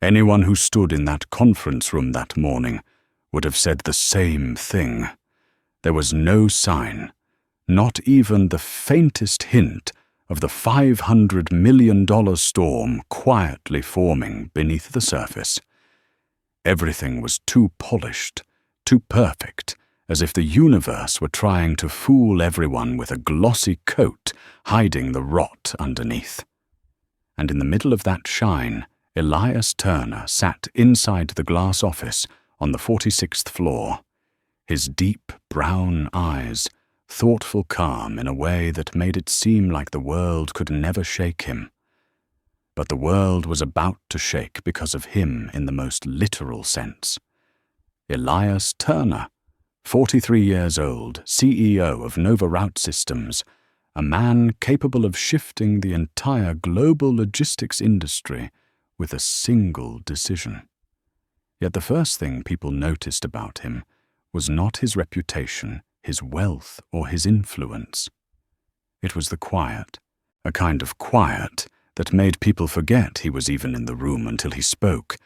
Anyone who stood in that conference room that morning would have said the same thing. There was no sign, not even the faintest hint, of the $500 million storm quietly forming beneath the surface. Everything was too polished, too perfect, as if the universe were trying to fool everyone with a glossy coat hiding the rot underneath. And in the middle of that shine, Elias Turner sat inside the glass office on the 46th floor, his deep brown eyes, thoughtful calm in a way that made it seem like the world could never shake him. But the world was about to shake because of him in the most literal sense. Elias Turner, 43 years old, CEO of Nova Route Systems, a man capable of shifting the entire global logistics industry with a single decision. Yet the first thing people noticed about him was not his reputation, his wealth, or his influence. It was the quiet, a kind of quiet that made people forget he was even in the room until he spoke,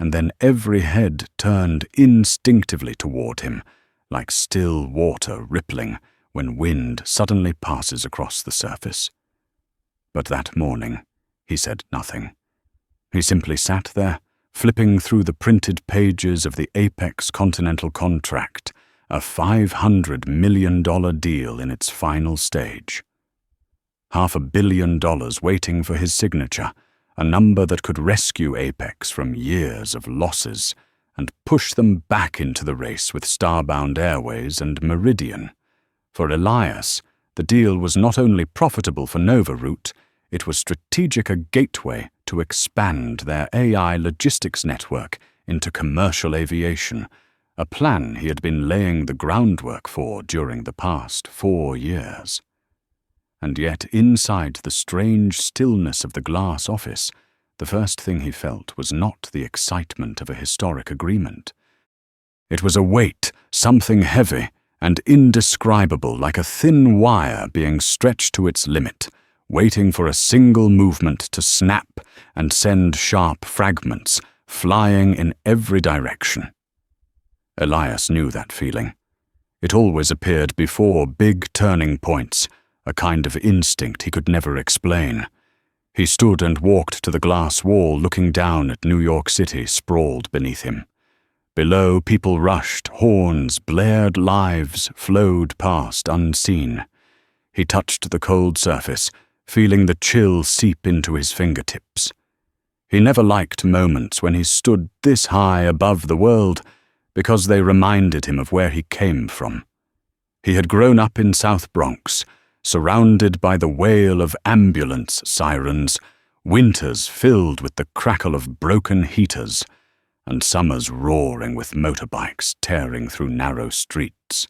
and then every head turned instinctively toward him, like still water rippling when wind suddenly passes across the surface. But that morning, he said nothing. He simply sat there, flipping through the printed pages of the Apex Continental contract, a $500 million deal in its final stage. $500 million waiting for his signature, a number that could rescue Apex from years of losses and push them back into the race with Starbound Airways and Meridian. For Elias, the deal was not only profitable for Nova Route, it was strategic a gateway to expand their AI logistics network into commercial aviation, a plan he had been laying the groundwork for during the past 4 years. And yet inside the strange stillness of the glass office, the first thing he felt was not the excitement of a historic agreement. It was a weight, something heavy and indescribable, like a thin wire being stretched to its limit, waiting for a single movement to snap and send sharp fragments flying in every direction. Elias knew that feeling. It always appeared before big turning points, a kind of instinct he could never explain. He stood and walked to the glass wall, looking down at New York City sprawled beneath him. Below, people rushed, horns blared, lives flowed past unseen. He touched the cold surface, feeling the chill seep into his fingertips. He never liked moments when he stood this high above the world, because they reminded him of where he came from. He had grown up in South Bronx, surrounded by the wail of ambulance sirens, winters filled with the crackle of broken heaters, and summers roaring with motorbikes tearing through narrow streets.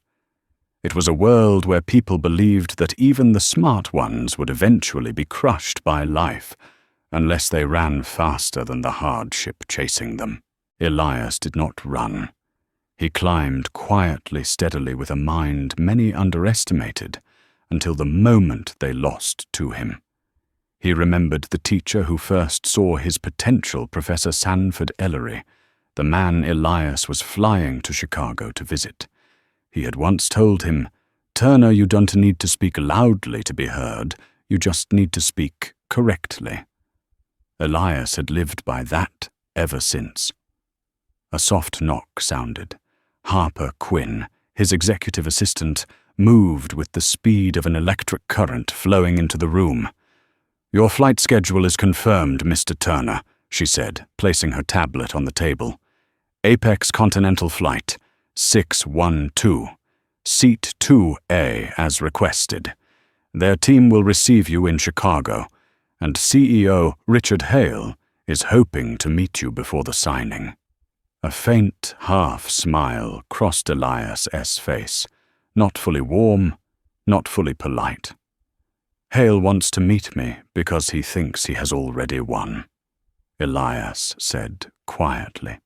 It was a world where people believed that even the smart ones would eventually be crushed by life, unless they ran faster than the hardship chasing them. Elias did not run. He climbed quietly, steadily, with a mind many underestimated, until the moment they lost to him. He remembered the teacher who first saw his potential, Professor Sanford Ellery, the man Elias was flying to Chicago to visit. He had once told him, "Turner, you don't need to speak loudly to be heard, you just need to speak correctly." Elias had lived by that ever since. A soft knock sounded. Harper Quinn, his executive assistant, moved with the speed of an electric current flowing into the room. "Your flight schedule is confirmed, Mr. Turner," she said, placing her tablet on the table. "Apex Continental Flight 612, Seat 2A as requested. Their team will receive you in Chicago, and CEO Richard Hale is hoping to meet you before the signing." A faint half-smile crossed Elias's face, not fully warm, not fully polite. "Hale wants to meet me because he thinks he has already won," Elias said quietly.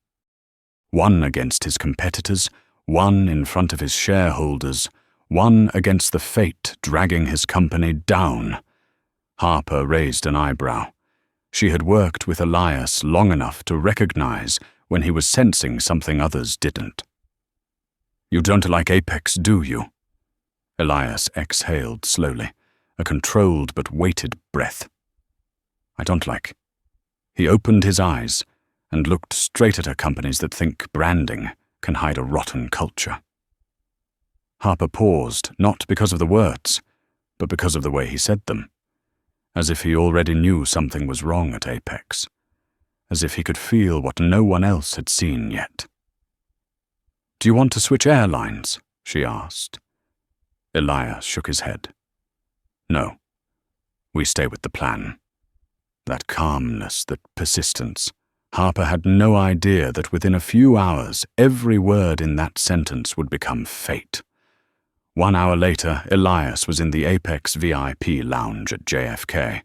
Won against his competitors, won in front of his shareholders, won against the fate dragging his company down. Harper raised an eyebrow. She had worked with Elias long enough to recognize when he was sensing something others didn't. "You don't like Apex, do you?" Elias exhaled slowly, a controlled but weighted breath. "I don't like." He opened his eyes and looked straight at her. Companies that think branding can hide a rotten culture. Harper paused, not because of the words, but because of the way he said them, as if he already knew something was wrong at Apex, as if he could feel what no one else had seen yet. "Do you want to switch airlines?" she asked. Elias shook his head. "No. We stay with the plan." That calmness, that persistence. Harper had no idea that within a few hours, every word in that sentence would become fate. 1 hour later, Elias was in the Apex VIP lounge at JFK.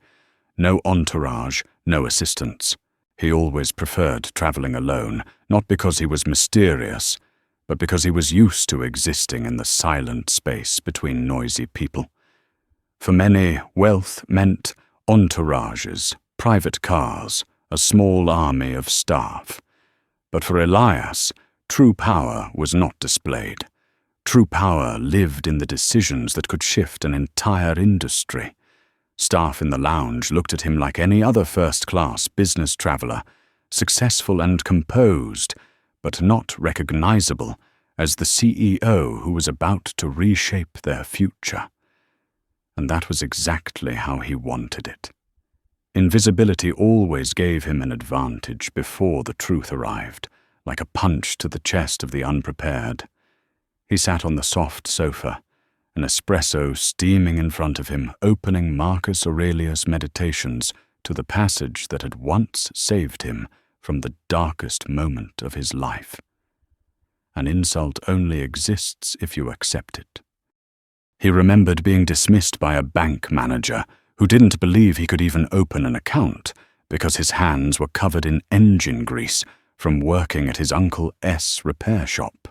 No entourage, no assistants. He always preferred traveling alone, not because he was mysterious, but because he was used to existing in the silent space between noisy people. For many, wealth meant entourages, private cars, a small army of staff. But for Elias, true power was not displayed. True power lived in the decisions that could shift an entire industry. Staff in the lounge looked at him like any other first-class business traveler, successful and composed, but not recognizable as the CEO who was about to reshape their future. And that was exactly how he wanted it. Invisibility always gave him an advantage before the truth arrived, like a punch to the chest of the unprepared. He sat on the soft sofa, an espresso steaming in front of him, opening Marcus Aurelius' Meditations to the passage that had once saved him from the darkest moment of his life. An insult only exists if you accept it. He remembered being dismissed by a bank manager who didn't believe he could even open an account because his hands were covered in engine grease from working at his Uncle S. repair shop.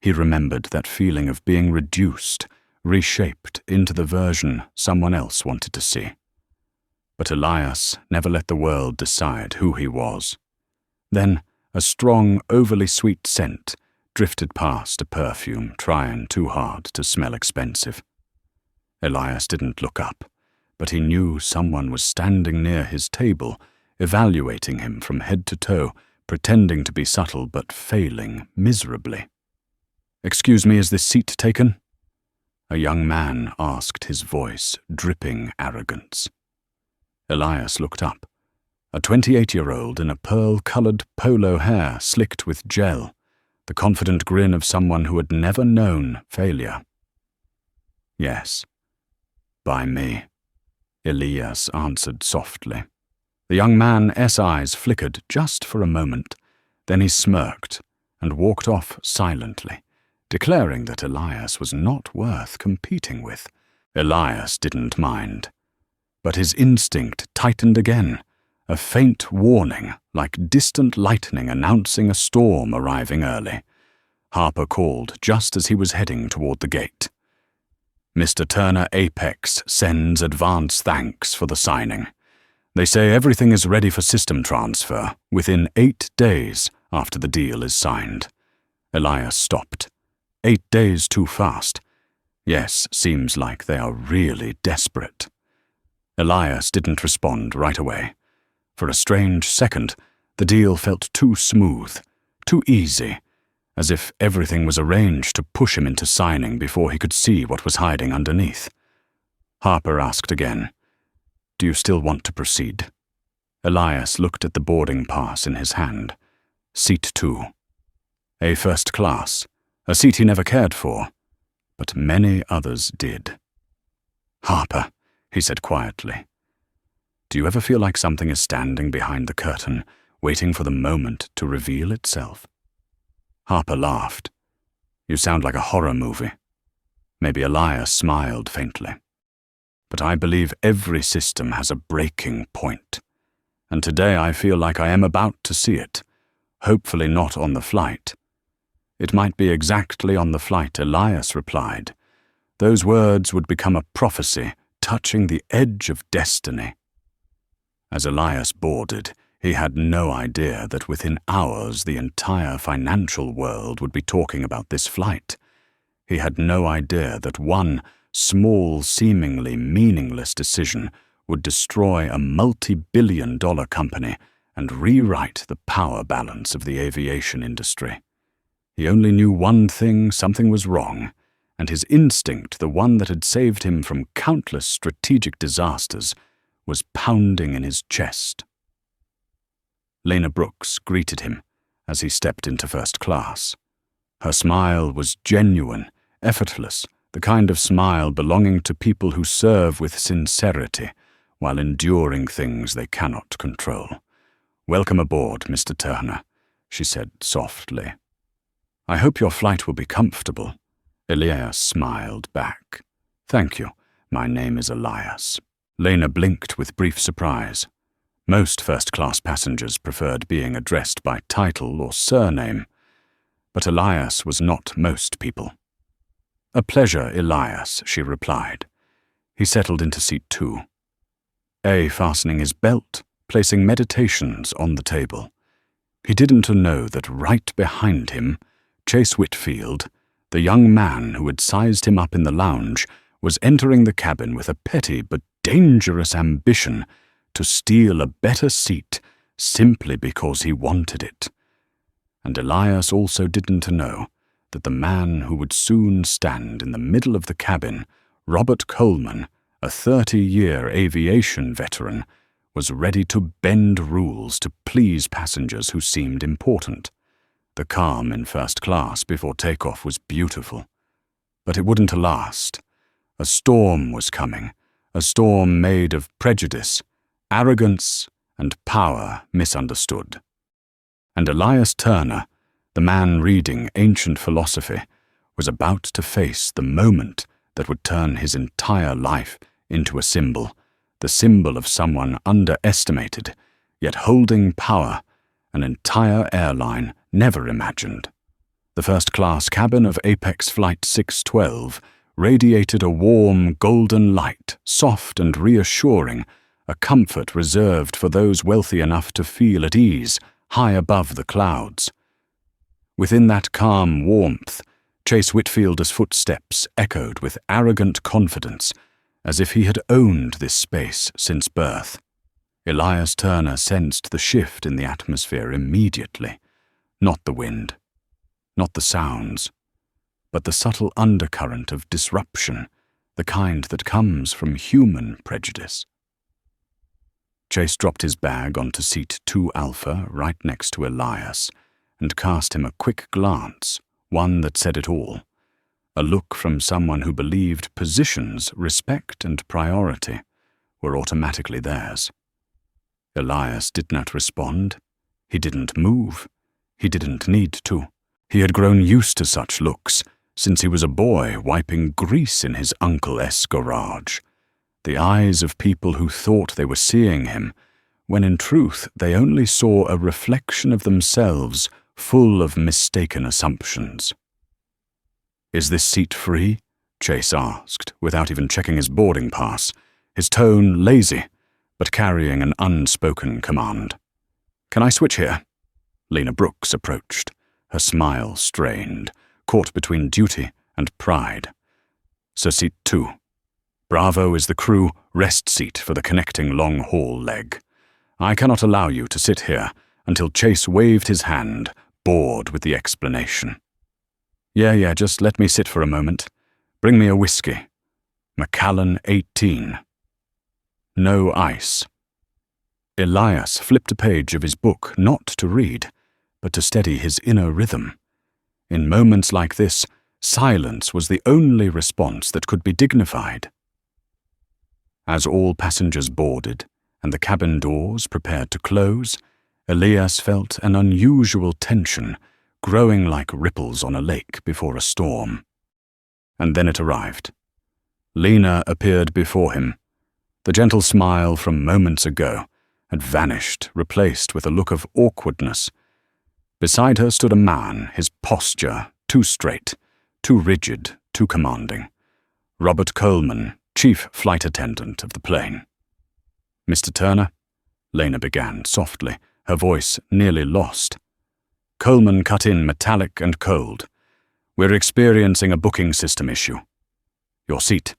He remembered that feeling of being reduced, reshaped into the version someone else wanted to see. But Elias never let the world decide who he was. Then a strong, overly sweet scent drifted past, a perfume trying too hard to smell expensive. Elias didn't look up, but he knew someone was standing near his table, evaluating him from head to toe, pretending to be subtle but failing miserably. "Excuse me, is this seat taken?" A young man asked, his voice dripping arrogance. Elias looked up. A 28-year-old in a pearl-colored polo hair slicked with gel, the confident grin of someone who had never known failure. "Yes, by me," Elias answered softly. The young man's eyes flickered just for a moment. Then he smirked and walked off silently, declaring that Elias was not worth competing with. Elias didn't mind. But his instinct tightened again, a faint warning like distant lightning announcing a storm arriving early. Harper called just as he was heading toward the gate. "Mr. Turner Apex sends advance thanks for the signing. They say everything is ready for system transfer within 8 days after the deal is signed." Elias stopped. 8 days too fast. Yes, seems like they are really desperate. Elias didn't respond right away. For a strange second, the deal felt too smooth, too easy, as if everything was arranged to push him into signing before he could see what was hiding underneath. Harper asked again, "Do you still want to proceed?" Elias looked at the boarding pass in his hand. Seat 2. A first class, a seat he never cared for, but many others did. "Harper," he said quietly, "do you ever feel like something is standing behind the curtain, waiting for the moment to reveal itself?" Harper laughed. "You sound like a horror movie." Maybe Elias smiled faintly. "But I believe every system has a breaking point. And today I feel like I am about to see it, hopefully not on the flight." "It might be exactly on the flight," Elias replied. "Those words would become a prophecy touching the edge of destiny." As Elias boarded, he had no idea that within hours the entire financial world would be talking about this flight. He had no idea that one small, seemingly meaningless decision would destroy a multi-billion-dollar company and rewrite the power balance of the aviation industry. He only knew one thing: something was wrong, and his instinct, the one that had saved him from countless strategic disasters, was pounding in his chest. Lena Brooks greeted him as he stepped into first class. Her smile was genuine, effortless, the kind of smile belonging to people who serve with sincerity while enduring things they cannot control. "Welcome aboard, Mr. Turner," she said softly. "I hope your flight will be comfortable." Elias smiled back. "Thank you. My name is Elias." Lena blinked with brief surprise. Most first-class passengers preferred being addressed by title or surname, but Elias was not most people. "A pleasure, Elias," she replied. He settled into seat 2. Fastening his belt, placing meditations on the table. He didn't know that right behind him, Chase Whitfield, the young man who had sized him up in the lounge, was entering the cabin with a petty but dangerous ambition to steal a better seat simply because he wanted it. And Elias also didn't know that the man who would soon stand in the middle of the cabin, Robert Coleman, a 30-year aviation veteran, was ready to bend rules to please passengers who seemed important. The calm in first class before takeoff was beautiful. But it wouldn't last. A storm was coming, a storm made of prejudice, arrogance, and power misunderstood. And Elias Turner, the man reading ancient philosophy, was about to face the moment that would turn his entire life into a symbol, the symbol of someone underestimated, yet holding power, an entire airline never imagined. The first-class cabin of Apex Flight 612 radiated a warm, golden light, soft and reassuring, a comfort reserved for those wealthy enough to feel at ease, high above the clouds. Within that calm warmth, Chase Whitfield's footsteps echoed with arrogant confidence, as if he had owned this space since birth. Elias Turner sensed the shift in the atmosphere immediately. Not the wind, not the sounds, but the subtle undercurrent of disruption, the kind that comes from human prejudice. Chase dropped his bag onto seat 2 Alpha right next to Elias and cast him a quick glance, one that said it all. A look from someone who believed positions, respect, and priority were automatically theirs. Elias did not respond. He didn't move. He didn't need to. He had grown used to such looks since he was a boy wiping grease in his Uncle-'s garage. The eyes of people who thought they were seeing him, when in truth they only saw a reflection of themselves full of mistaken assumptions. "Is this seat free?" Chase asked, without even checking his boarding pass, his tone lazy, but carrying an unspoken command. "Can I switch here?" Lena Brooks approached, her smile strained, caught between duty and pride. "So seat 2. Bravo is the crew rest seat for the connecting long-haul leg. I cannot allow you to sit here until Chase waved his hand, bored with the explanation. Yeah, just let me sit for a moment. Bring me a whiskey. Macallan 18. No ice." Elias flipped a page of his book not to read, but to steady his inner rhythm. In moments like this, silence was the only response that could be dignified. As all passengers boarded and the cabin doors prepared to close, Elias felt an unusual tension growing like ripples on a lake before a storm. And then it arrived. Lena appeared before him. The gentle smile from moments ago had vanished, replaced with a look of awkwardness. Beside her stood a man, his posture too straight, too rigid, too commanding. Robert Coleman, chief flight attendant of the plane. "Mr. Turner?" Lena began softly, her voice nearly lost. Coleman cut in metallic and cold. "We're experiencing a booking system issue. Your seat.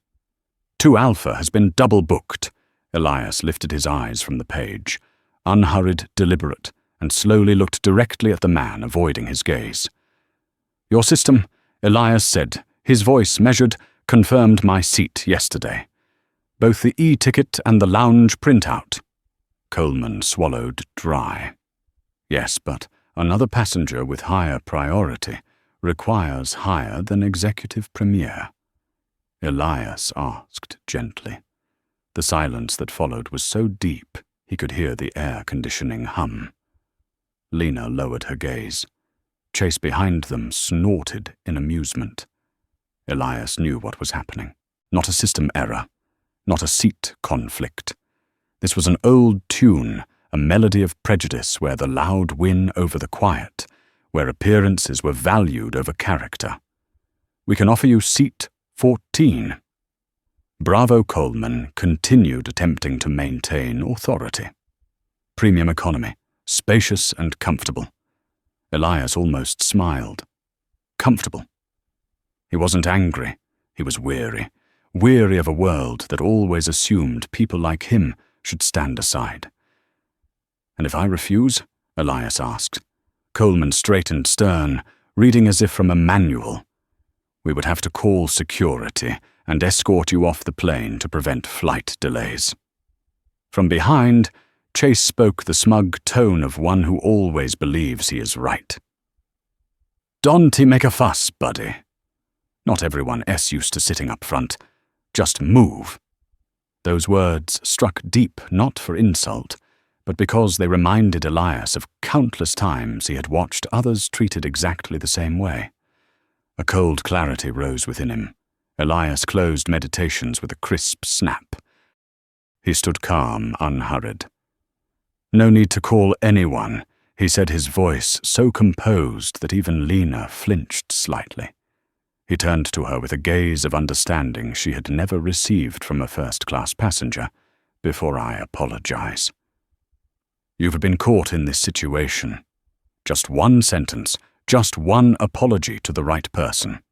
2 Alpha has been double booked." Elias lifted his eyes from the page, unhurried, deliberate, and slowly looked directly at the man, avoiding his gaze. "Your system," Elias said, his voice measured, "confirmed my seat yesterday. Both the e-ticket and the lounge printout." Coleman swallowed dry. "Yes, but another passenger with higher priority requires higher than executive premier," Elias asked gently. The silence that followed was so deep he could hear the air conditioning hum. Lena lowered her gaze. Chase behind them snorted in amusement. Elias knew what was happening. Not a system error. Not a seat conflict. This was an old tune, a melody of prejudice where the loud win over the quiet, where appearances were valued over character. "We can offer you seat 14. Bravo Coleman continued attempting to maintain authority. Premium economy, spacious and comfortable. Elias almost smiled. Comfortable. He wasn't angry. He was weary. Weary of a world that always assumed people like him should stand aside. "And if I refuse?" Elias asked. Coleman straightened stern, reading as if from a manual. "We would have to call security and escort you off the plane to prevent flight delays." From behind, Chase spoke the smug tone of one who always believes he is right. "Don't make a fuss, buddy. Not everyone used to sitting up front. Just move." Those words struck deep not for insult, but because they reminded Elias of countless times he had watched others treated exactly the same way. A cold clarity rose within him. Elias closed meditations with a crisp snap. He stood calm, unhurried. "No need to call anyone," he said, his voice so composed that even Lena flinched slightly. He turned to her with a gaze of understanding she had never received from a first-class passenger. "Before I apologize. You've been caught in this situation. Just one sentence, just one apology to the right person."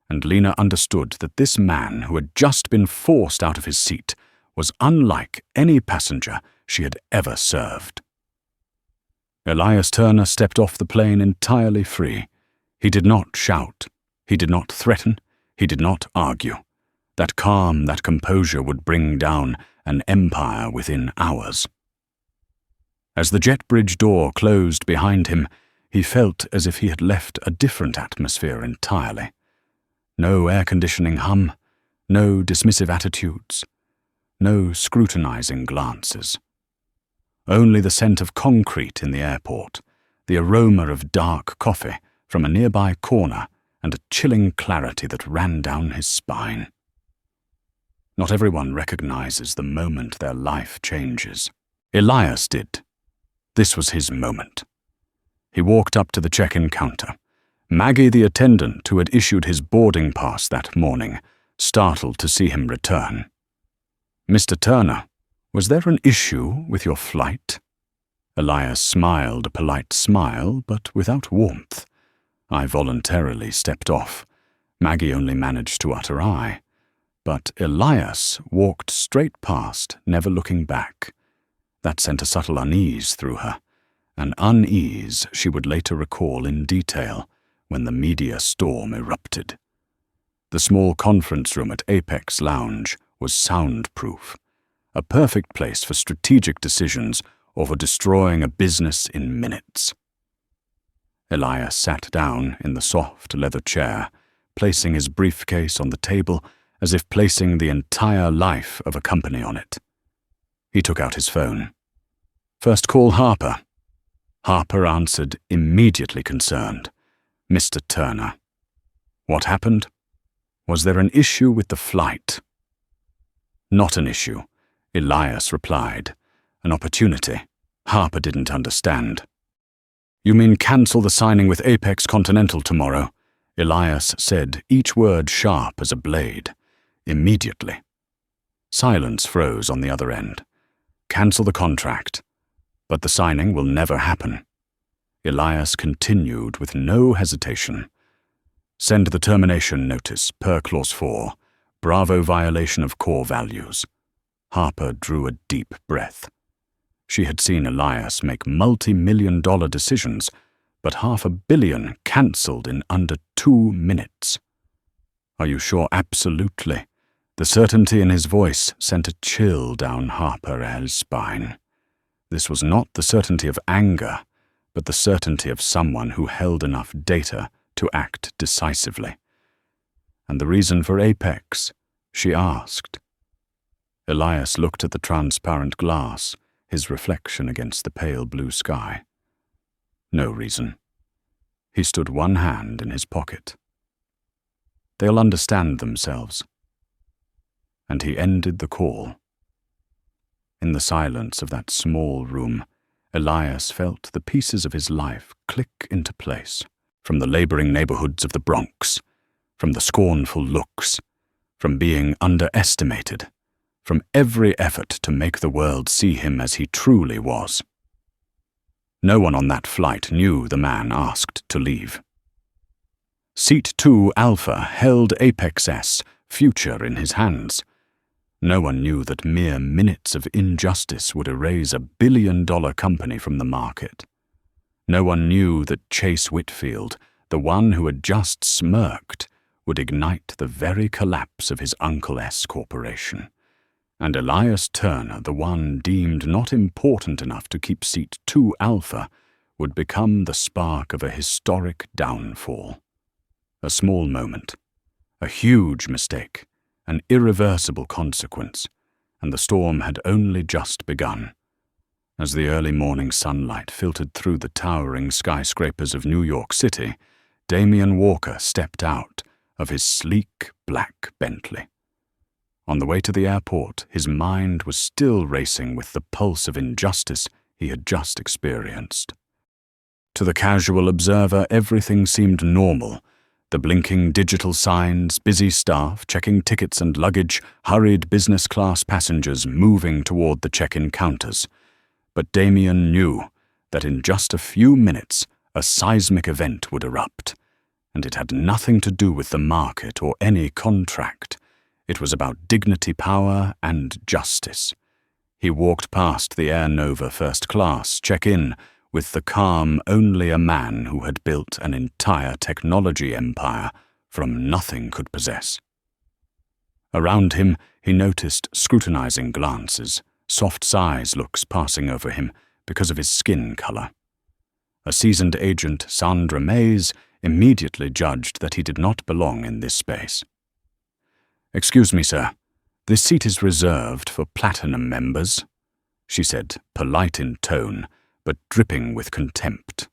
And Lena understood that this man who had just been forced out of his seat was unlike any passenger she had ever served. Elias Turner stepped off the plane entirely free. He did not shout. He did not threaten. He did not argue. That calm, that composure would bring down an empire within hours. As the jet bridge door closed behind him, he felt as if he had left a different atmosphere entirely. No air-conditioning hum, no dismissive attitudes, no scrutinizing glances. Only the scent of concrete in the airport, the aroma of dark coffee from a nearby corner, and a chilling clarity that ran down his spine. Not everyone recognizes the moment their life changes. Elias did. This was his moment. He walked up to the check-in counter. Maggie, the attendant who had issued his boarding pass that morning, startled to see him return. "Mr. Turner, was there an issue with your flight?" Elias smiled a polite smile, but without warmth. I voluntarily stepped off. Maggie only managed to utter "I." But Elias walked straight past, never looking back. That sent a subtle unease through her, an unease she would later recall in detail when the media storm erupted. The small conference room at Apex Lounge was soundproof, a perfect place for strategic decisions or for destroying a business in minutes. Elias sat down in the soft leather chair, placing his briefcase on the table as if placing the entire life of a company on it. He took out his phone. "First call Harper." Harper answered, immediately concerned. "Mr. Turner." "What happened? Was there an issue with the flight?" "Not an issue," Elias replied. "An opportunity." Harper didn't understand. "You mean cancel the signing with Apex Continental tomorrow?" Elias said, each word sharp as a blade. "Immediately." Silence froze on the other end. "Cancel the contract. But the signing will never happen. Elias continued with no hesitation. Send the termination notice per Clause 4. Bravo violation of core values. Harper drew a deep breath. She had seen Elias make multi-million-dollar decisions, but $500 million cancelled in under 2 minutes. Are you sure? Absolutely. The certainty in his voice sent a chill down Harper's spine. This was not the certainty of anger, but the certainty of someone who held enough data to act decisively. And the reason for Apex? She asked. Elias looked at the transparent glass, his reflection against the pale blue sky. No reason. He stood one hand in his pocket. They'll understand themselves. And he ended the call. In the silence of that small room, Elias felt the pieces of his life click into place, from the laboring neighborhoods of the Bronx, from the scornful looks, from being underestimated, from every effort to make the world see him as he truly was. No one on that flight knew the man asked to leave. Seat 2 Alpha held Apex S, future in his hands. No one knew that mere minutes of injustice would erase $1 billion company from the market. No one knew that Chase Whitfield, the one who had just smirked, would ignite the very collapse of his Uncle S corporation. And Elias Turner, the one deemed not important enough to keep Seat 2 Alpha, would become the spark of a historic downfall. A small moment, a huge mistake, an irreversible consequence, and the storm had only just begun. As the early morning sunlight filtered through the towering skyscrapers of New York City, Damian Walker stepped out of his sleek black Bentley. On the way to the airport, his mind was still racing with the pulse of injustice he had just experienced. To the casual observer, everything seemed normal. The blinking digital signs, busy staff checking tickets and luggage, hurried business-class passengers moving toward the check-in counters. But Damian knew that in just a few minutes a seismic event would erupt, and it had nothing to do with the market or any contract. It was about dignity, power, and justice. He walked past the Air Nova first class check-in with the calm only a man who had built an entire technology empire from nothing could possess. Around him, he noticed scrutinizing glances, soft sighs looks passing over him because of his skin color. A seasoned agent, Sandra Mays, immediately judged that he did not belong in this space. "Excuse me, sir. This seat is reserved for Platinum members," she said, polite in tone, but dripping with contempt.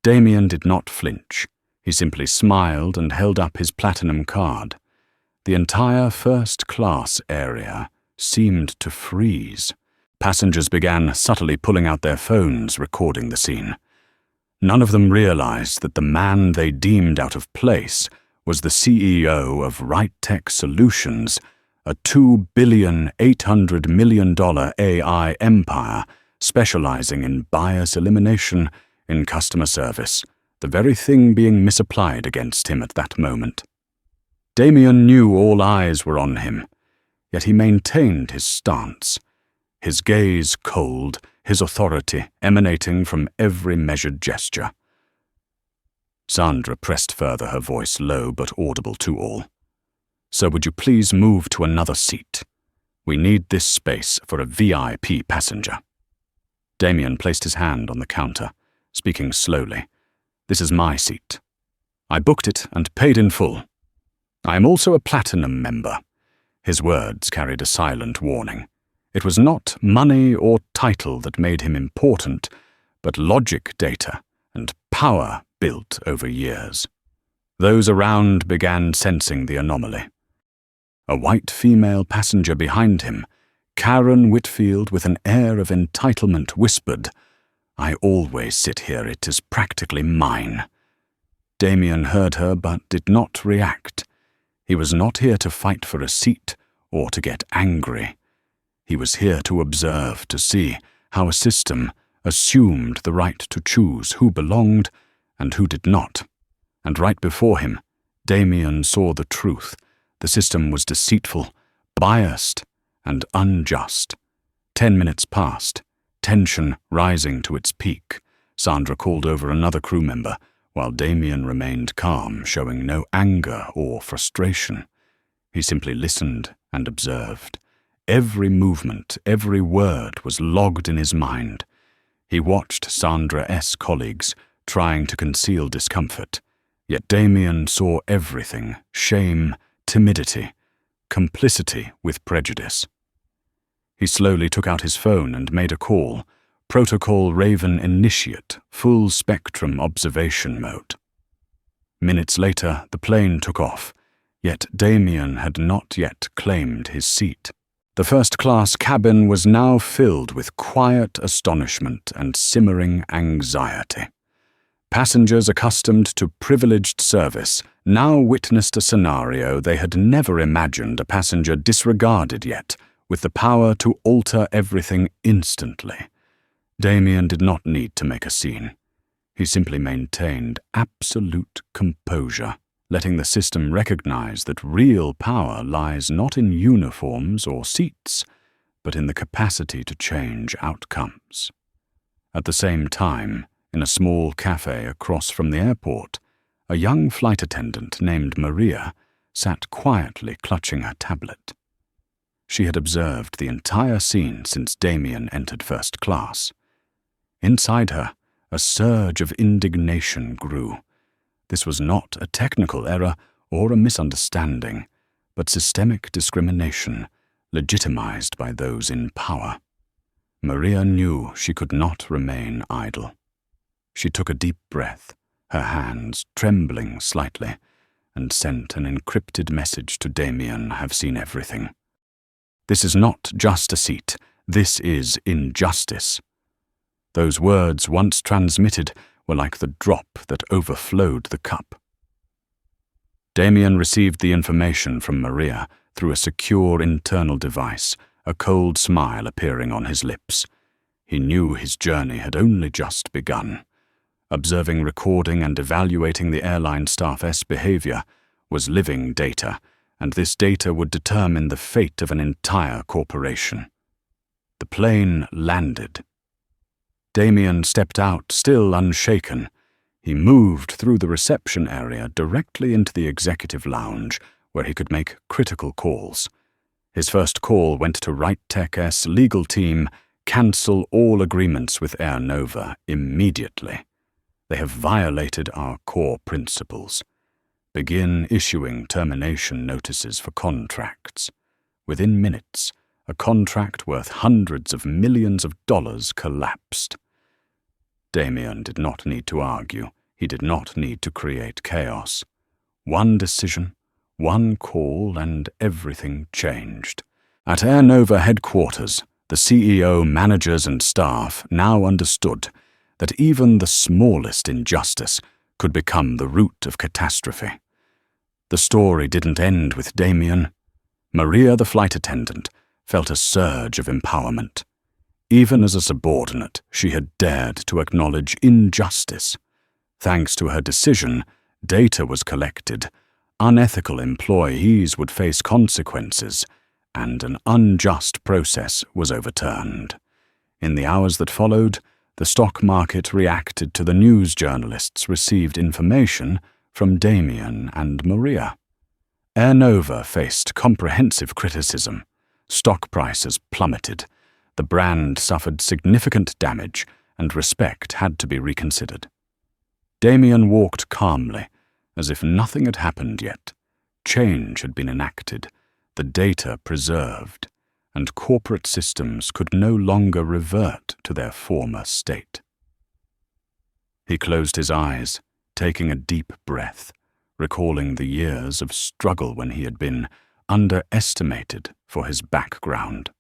Damian did not flinch. He simply smiled and held up his Platinum card. The entire first-class area seemed to freeze. Passengers began subtly pulling out their phones, recording the scene. None of them realized that the man they deemed out of place was the CEO of Right Tech Solutions, a $2.8 billion AI empire specializing in bias elimination in customer service, the very thing being misapplied against him at that moment. Damian knew all eyes were on him, yet he maintained his stance, his gaze cold, his authority emanating from every measured gesture. Sandra pressed further, her voice low but audible to all. "Sir, would you please move to another seat? We need this space for a VIP passenger." Damian placed his hand on the counter, speaking slowly. "This is my seat. I booked it and paid in full. I am also a Platinum member." His words carried a silent warning. It was not money or title that made him important, but logic data and power built over years. Those around began sensing the anomaly. A white female passenger behind him, Karen Whitfield, with an air of entitlement, whispered, "I always sit here, it is practically mine." Damian heard her but did not react. He was not here to fight for a seat or to get angry. He was here to observe, to see how a system assumed the right to choose who belonged and who did not. And right before him, Damien saw the truth. The system was deceitful, biased, and unjust. 10 minutes passed, tension rising to its peak. Sandra called over another crew member, while Damien remained calm, showing no anger or frustration. He simply listened and observed. Every movement, every word was logged in his mind. He watched Sandra's colleagues, trying to conceal discomfort. Yet Damien saw everything: shame, timidity, complicity with prejudice. He slowly took out his phone and made a call. Protocol Raven Initiate, full spectrum observation mode. Minutes later, the plane took off, yet Damien had not yet claimed his seat. The first-class cabin was now filled with quiet astonishment and simmering anxiety. Passengers accustomed to privileged service now witnessed a scenario they had never imagined a passenger disregarded yet, with the power to alter everything instantly. Damien did not need to make a scene. He simply maintained absolute composure, letting the system recognize that real power lies not in uniforms or seats, but in the capacity to change outcomes. At the same time, in a small cafe across from the airport, a young flight attendant named Maria sat quietly clutching her tablet. She had observed the entire scene since Damien entered first class. Inside her, a surge of indignation grew. This was not a technical error or a misunderstanding, but systemic discrimination, legitimized by those in power. Maria knew she could not remain idle. She took a deep breath, her hands trembling slightly, and sent an encrypted message to Damien. "Have seen everything. This is not just a seat. This is injustice." Those words, once transmitted, were like the drop that overflowed the cup. Damien received the information from Maria through a secure internal device, a cold smile appearing on his lips. He knew his journey had only just begun. Observing, recording, and evaluating the airline staff's behavior was living data, and this data would determine the fate of an entire corporation. The plane landed. Damien stepped out, still unshaken. He moved through the reception area directly into the executive lounge, where he could make critical calls. His first call went to RightTech's legal team: cancel all agreements with Air Nova immediately. They have violated our core principles. Begin issuing termination notices for contracts. Within minutes, a contract worth hundreds of millions of dollars collapsed. Damien did not need to argue. He did not need to create chaos. One decision, one call, and everything changed. At Air Nova headquarters, the CEO, managers, and staff now understood that even the smallest injustice could become the root of catastrophe. The story didn't end with Damien. Maria, the flight attendant, felt a surge of empowerment. Even as a subordinate, she had dared to acknowledge injustice. Thanks to her decision, data was collected, unethical employees would face consequences, and an unjust process was overturned. In the hours that followed, the stock market reacted to the news journalists received information from Damien and Maria. Air Nova faced comprehensive criticism. Stock prices plummeted. The brand suffered significant damage, and respect had to be reconsidered. Damien walked calmly, as if nothing had happened yet. Change had been enacted, the data preserved, and corporate systems could no longer revert to their former state. He closed his eyes, taking a deep breath, recalling the years of struggle when he had been underestimated for his background.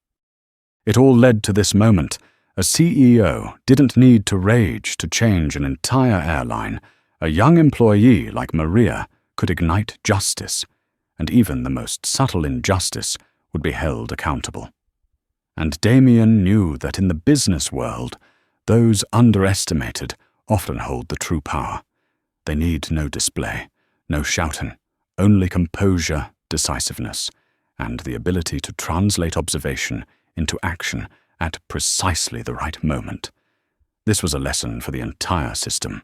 It all led to this moment. A CEO didn't need to rage to change an entire airline. A young employee like Maria could ignite justice, and even the most subtle injustice would be held accountable. And Damien knew that in the business world, Those underestimated often hold the true power. They need no display, no shouting, only composure, decisiveness, and the ability to translate observation into action at precisely the right moment. This was a lesson for the entire system.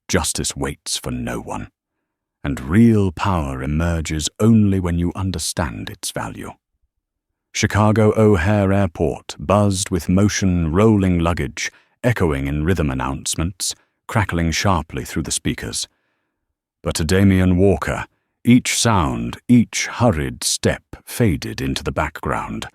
Justice waits for no one, and real power emerges only when you understand its value. Chicago O'Hare Airport buzzed with motion, rolling luggage, echoing in rhythm announcements, crackling sharply through the speakers. But to Damien Walker, each sound, each hurried step faded into the background.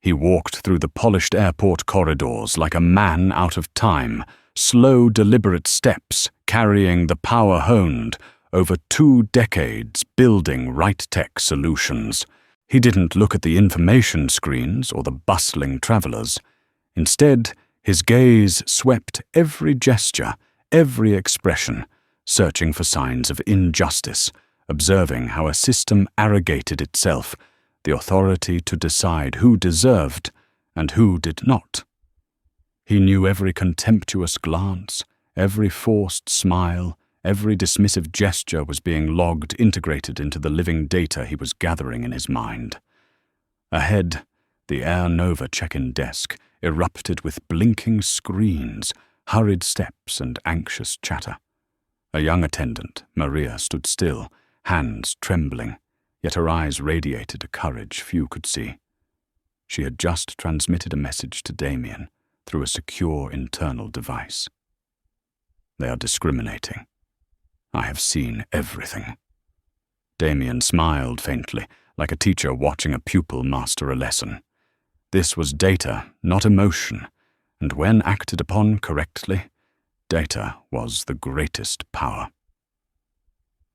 He walked through the polished airport corridors like a man out of time, slow, deliberate steps carrying the power honed over 2 decades building right tech solutions. He didn't look at the information screens or the bustling travelers. Instead, his gaze swept every gesture, every expression, searching for signs of injustice, observing how a system arrogated itself the authority to decide who deserved and who did not. He knew every contemptuous glance, every forced smile, every dismissive gesture was being logged, integrated into the living data he was gathering in his mind. Ahead, the Air Nova check-in desk erupted with blinking screens, hurried steps, and anxious chatter. A young attendant, Maria, stood still, hands trembling, yet her eyes radiated a courage few could see. She had just transmitted a message to Damien through a secure internal device. They are discriminating. I have seen everything. Damien smiled faintly, like a teacher watching a pupil master a lesson. This was data, not emotion, and when acted upon correctly, data was the greatest power.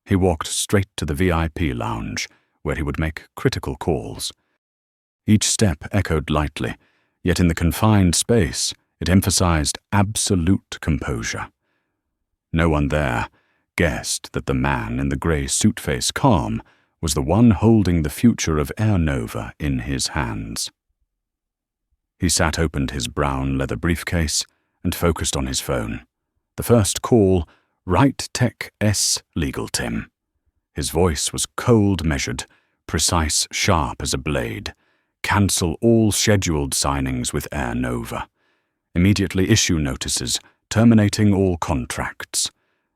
He walked straight to the VIP lounge, where he would make critical calls. Each step echoed lightly, yet in the confined space, it emphasized absolute composure. No one there guessed that the man in the grey suit-face calm was the one holding the future of Air Nova in his hands. He opened his brown leather briefcase and focused on his phone. The first call, Right Tech S Legal Team. His voice was cold measured, precise, sharp as a blade. Cancel all scheduled signings with Air Nova. Immediately issue notices, terminating all contracts.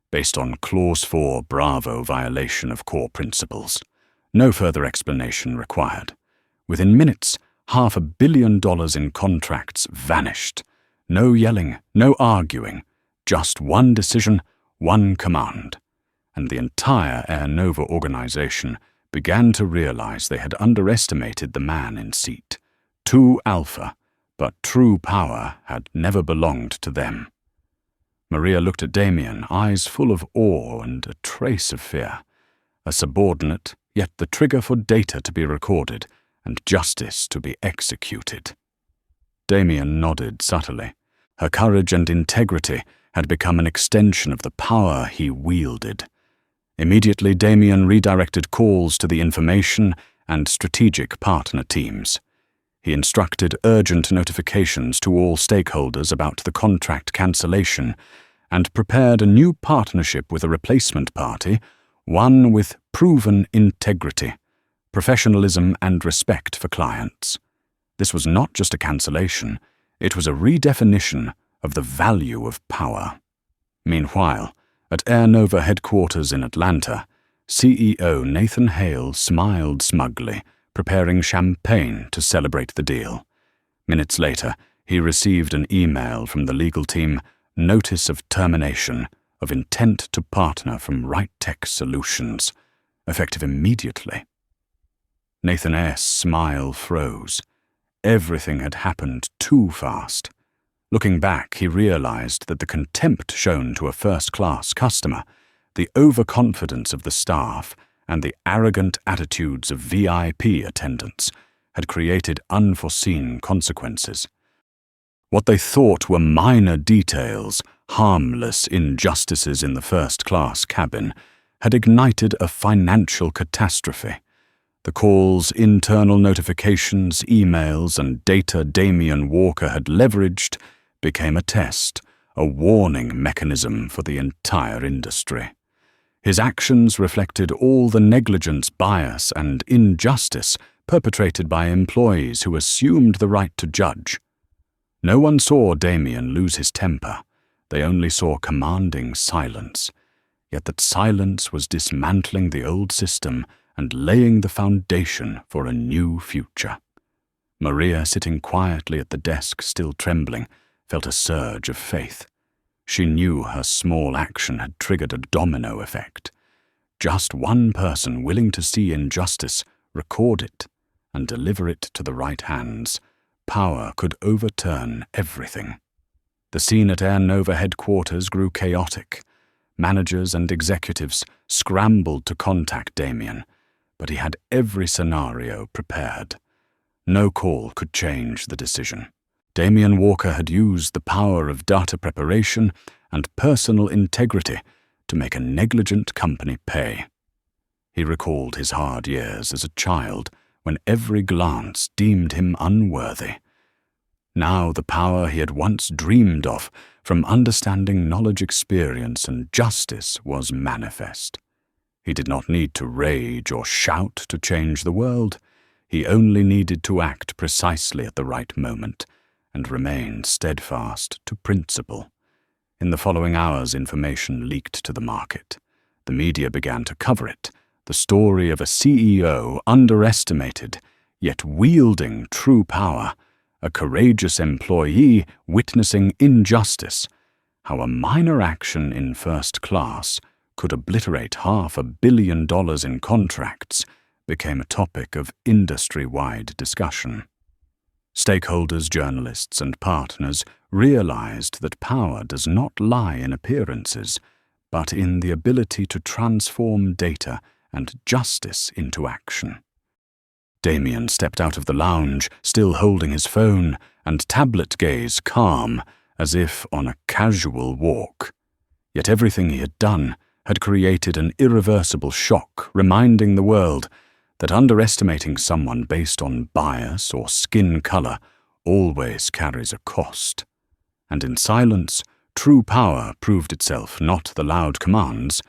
Based on Clause 4 Bravo violation of core principles. No further explanation required. Within minutes, $500 million in contracts vanished. No yelling, no arguing, just one decision, one command. And the entire Air Nova organization began to realize they had underestimated the man in seat. Too alpha, but true power had never belonged to them. Maria looked at Damien, eyes full of awe and a trace of fear. A subordinate, yet the trigger for data to be recorded and justice to be executed. Damien nodded subtly. Her courage and integrity had become an extension of the power he wielded. Immediately, Damien redirected calls to the information and strategic partner teams. He instructed urgent notifications to all stakeholders about the contract cancellation and prepared a new partnership with a replacement party, one with proven integrity, professionalism, and respect for clients. This was not just a cancellation, it was a redefinition of the value of power. Meanwhile, at Air Nova headquarters in Atlanta, CEO Nathan Hale smiled smugly, preparing champagne to celebrate the deal. Minutes later, he received an email from the legal team, notice of termination, of intent to partner from Right Tech Solutions, effective immediately. Nathan S.'s smile froze. Everything had happened too fast. Looking back, he realized that the contempt shown to a first-class customer, the overconfidence of the staff, and the arrogant attitudes of VIP attendants had created unforeseen consequences. What they thought were minor details, harmless injustices in the first-class cabin, had ignited a financial catastrophe. The calls, internal notifications, emails, and data Damien Walker had leveraged became a test, a warning mechanism for the entire industry. His actions reflected all the negligence, bias, and injustice perpetrated by employees who assumed the right to judge. No one saw Damien lose his temper. They only saw commanding silence. Yet that silence was dismantling the old system and laying the foundation for a new future. Maria, sitting quietly at the desk, still trembling, felt a surge of faith. She knew her small action had triggered a domino effect. Just one person willing to see injustice, record it, and deliver it to the right hands. Power could overturn everything. The scene at Air Nova headquarters grew chaotic. Managers and executives scrambled to contact Damien, but he had every scenario prepared. No call could change the decision. Damien Walker had used the power of data preparation and personal integrity to make a negligent company pay. He recalled his hard years as a child when every glance deemed him unworthy. Now the power he had once dreamed of from understanding knowledge, experience, and justice was manifest. He did not need to rage or shout to change the world. He only needed to act precisely at the right moment and remain steadfast to principle. In the following hours, information leaked to the market. The media began to cover it. The story of a CEO underestimated, yet wielding true power, a courageous employee witnessing injustice, how a minor action in first class could obliterate $500 million in contracts, became a topic of industry-wide discussion. Stakeholders, journalists, and partners realized that power does not lie in appearances, but in the ability to transform data and justice into action. Damien stepped out of the lounge, still holding his phone and tablet gaze calm, as if on a casual walk. Yet everything he had done had created an irreversible shock, reminding the world that underestimating someone based on bias or skin color always carries a cost. And in silence, true power proved itself not the loud commands,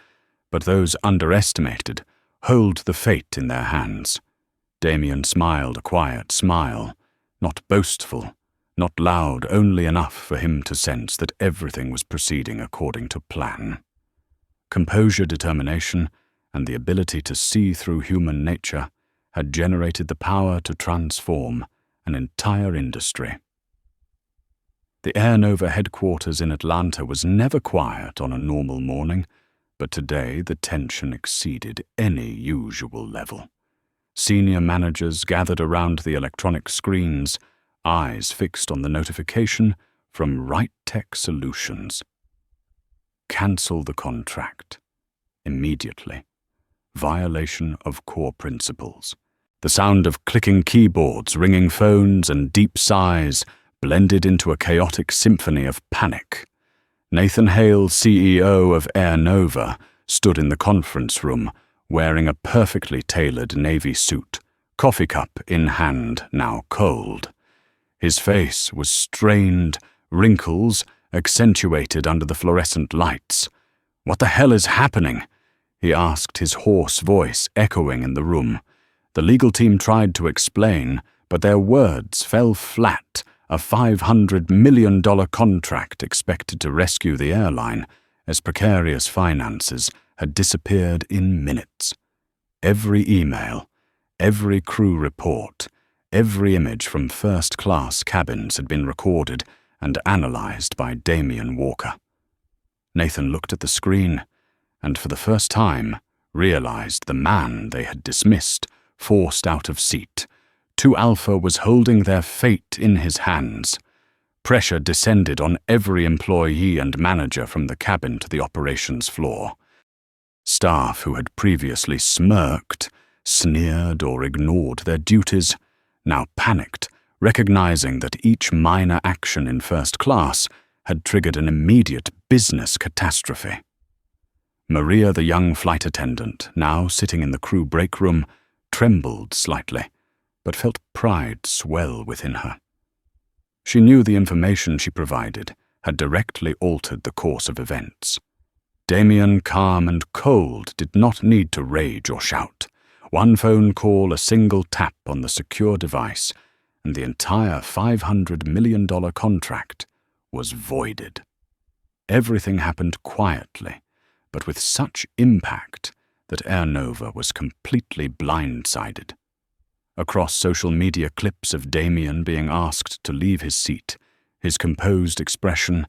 but those underestimated hold the fate in their hands. Damien smiled a quiet smile, not boastful, not loud, only enough for him to sense that everything was proceeding according to plan. Composure, determination, and the ability to see through human nature had generated the power to transform an entire industry. The Air Nova headquarters in Atlanta was never quiet on a normal morning, but today the tension exceeded any usual level. Senior managers gathered around the electronic screens, eyes fixed on the notification from Right Tech Solutions. Cancel the contract. Immediately. Violation of core principles. The sound of clicking keyboards, ringing phones, and deep sighs blended into a chaotic symphony of panic. Nathan Hale, CEO of Air Nova, stood in the conference room, wearing a perfectly tailored navy suit, coffee cup in hand, now cold. His face was strained, wrinkles accentuated under the fluorescent lights. "What the hell is happening?" he asked, his hoarse voice echoing in the room. The legal team tried to explain, but their words fell flat. A $500 million contract expected to rescue the airline, as precarious finances had disappeared in minutes. Every email, every crew report, every image from first-class cabins had been recorded and analyzed by Damien Walker. Nathan looked at the screen, and for the first time realized the man they had dismissed, forced out of seat. 2 Alpha was holding their fate in his hands. Pressure descended on every employee and manager from the cabin to the operations floor. Staff who had previously smirked, sneered, or ignored their duties now panicked, recognizing that each minor action in first class had triggered an immediate business catastrophe. Maria, the young flight attendant, now sitting in the crew break room, trembled slightly, but felt pride swell within her. She knew the information she provided had directly altered the course of events. Damien, calm and cold, did not need to rage or shout. One phone call, a single tap on the secure device, and the entire $500 million contract was voided. Everything happened quietly, but with such impact that Air Nova was completely blindsided. Across social media, clips of Damien being asked to leave his seat, his composed expression,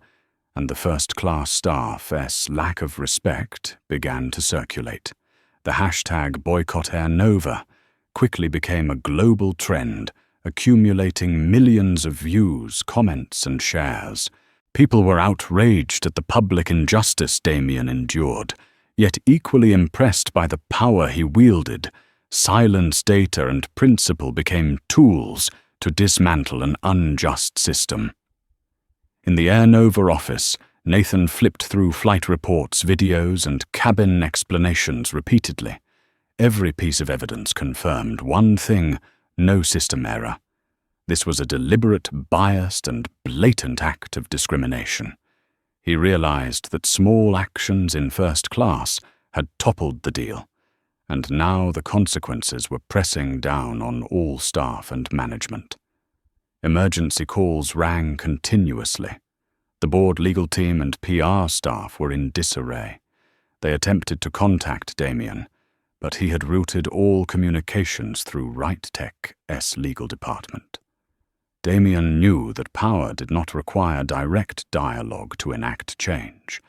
and the first-class staff's lack of respect began to circulate. The hashtag Boycott Air Nova quickly became a global trend, accumulating millions of views, comments, and shares. People were outraged at the public injustice Damien endured, yet equally impressed by the power he wielded. Silence, data, and principle became tools to dismantle an unjust system. In the Air Nova office, Nathan flipped through flight reports, videos, and cabin explanations repeatedly. Every piece of evidence confirmed one thing: no system error. This was a deliberate, biased, and blatant act of discrimination. He realized that small actions in first class had toppled the deal, and now the consequences were pressing down on all staff and management. Emergency calls rang continuously. The board, legal team, and PR staff were in disarray. They attempted to contact Damien, but he had routed all communications through Right Tech's legal department. Damien knew that power did not require direct dialogue to enact change.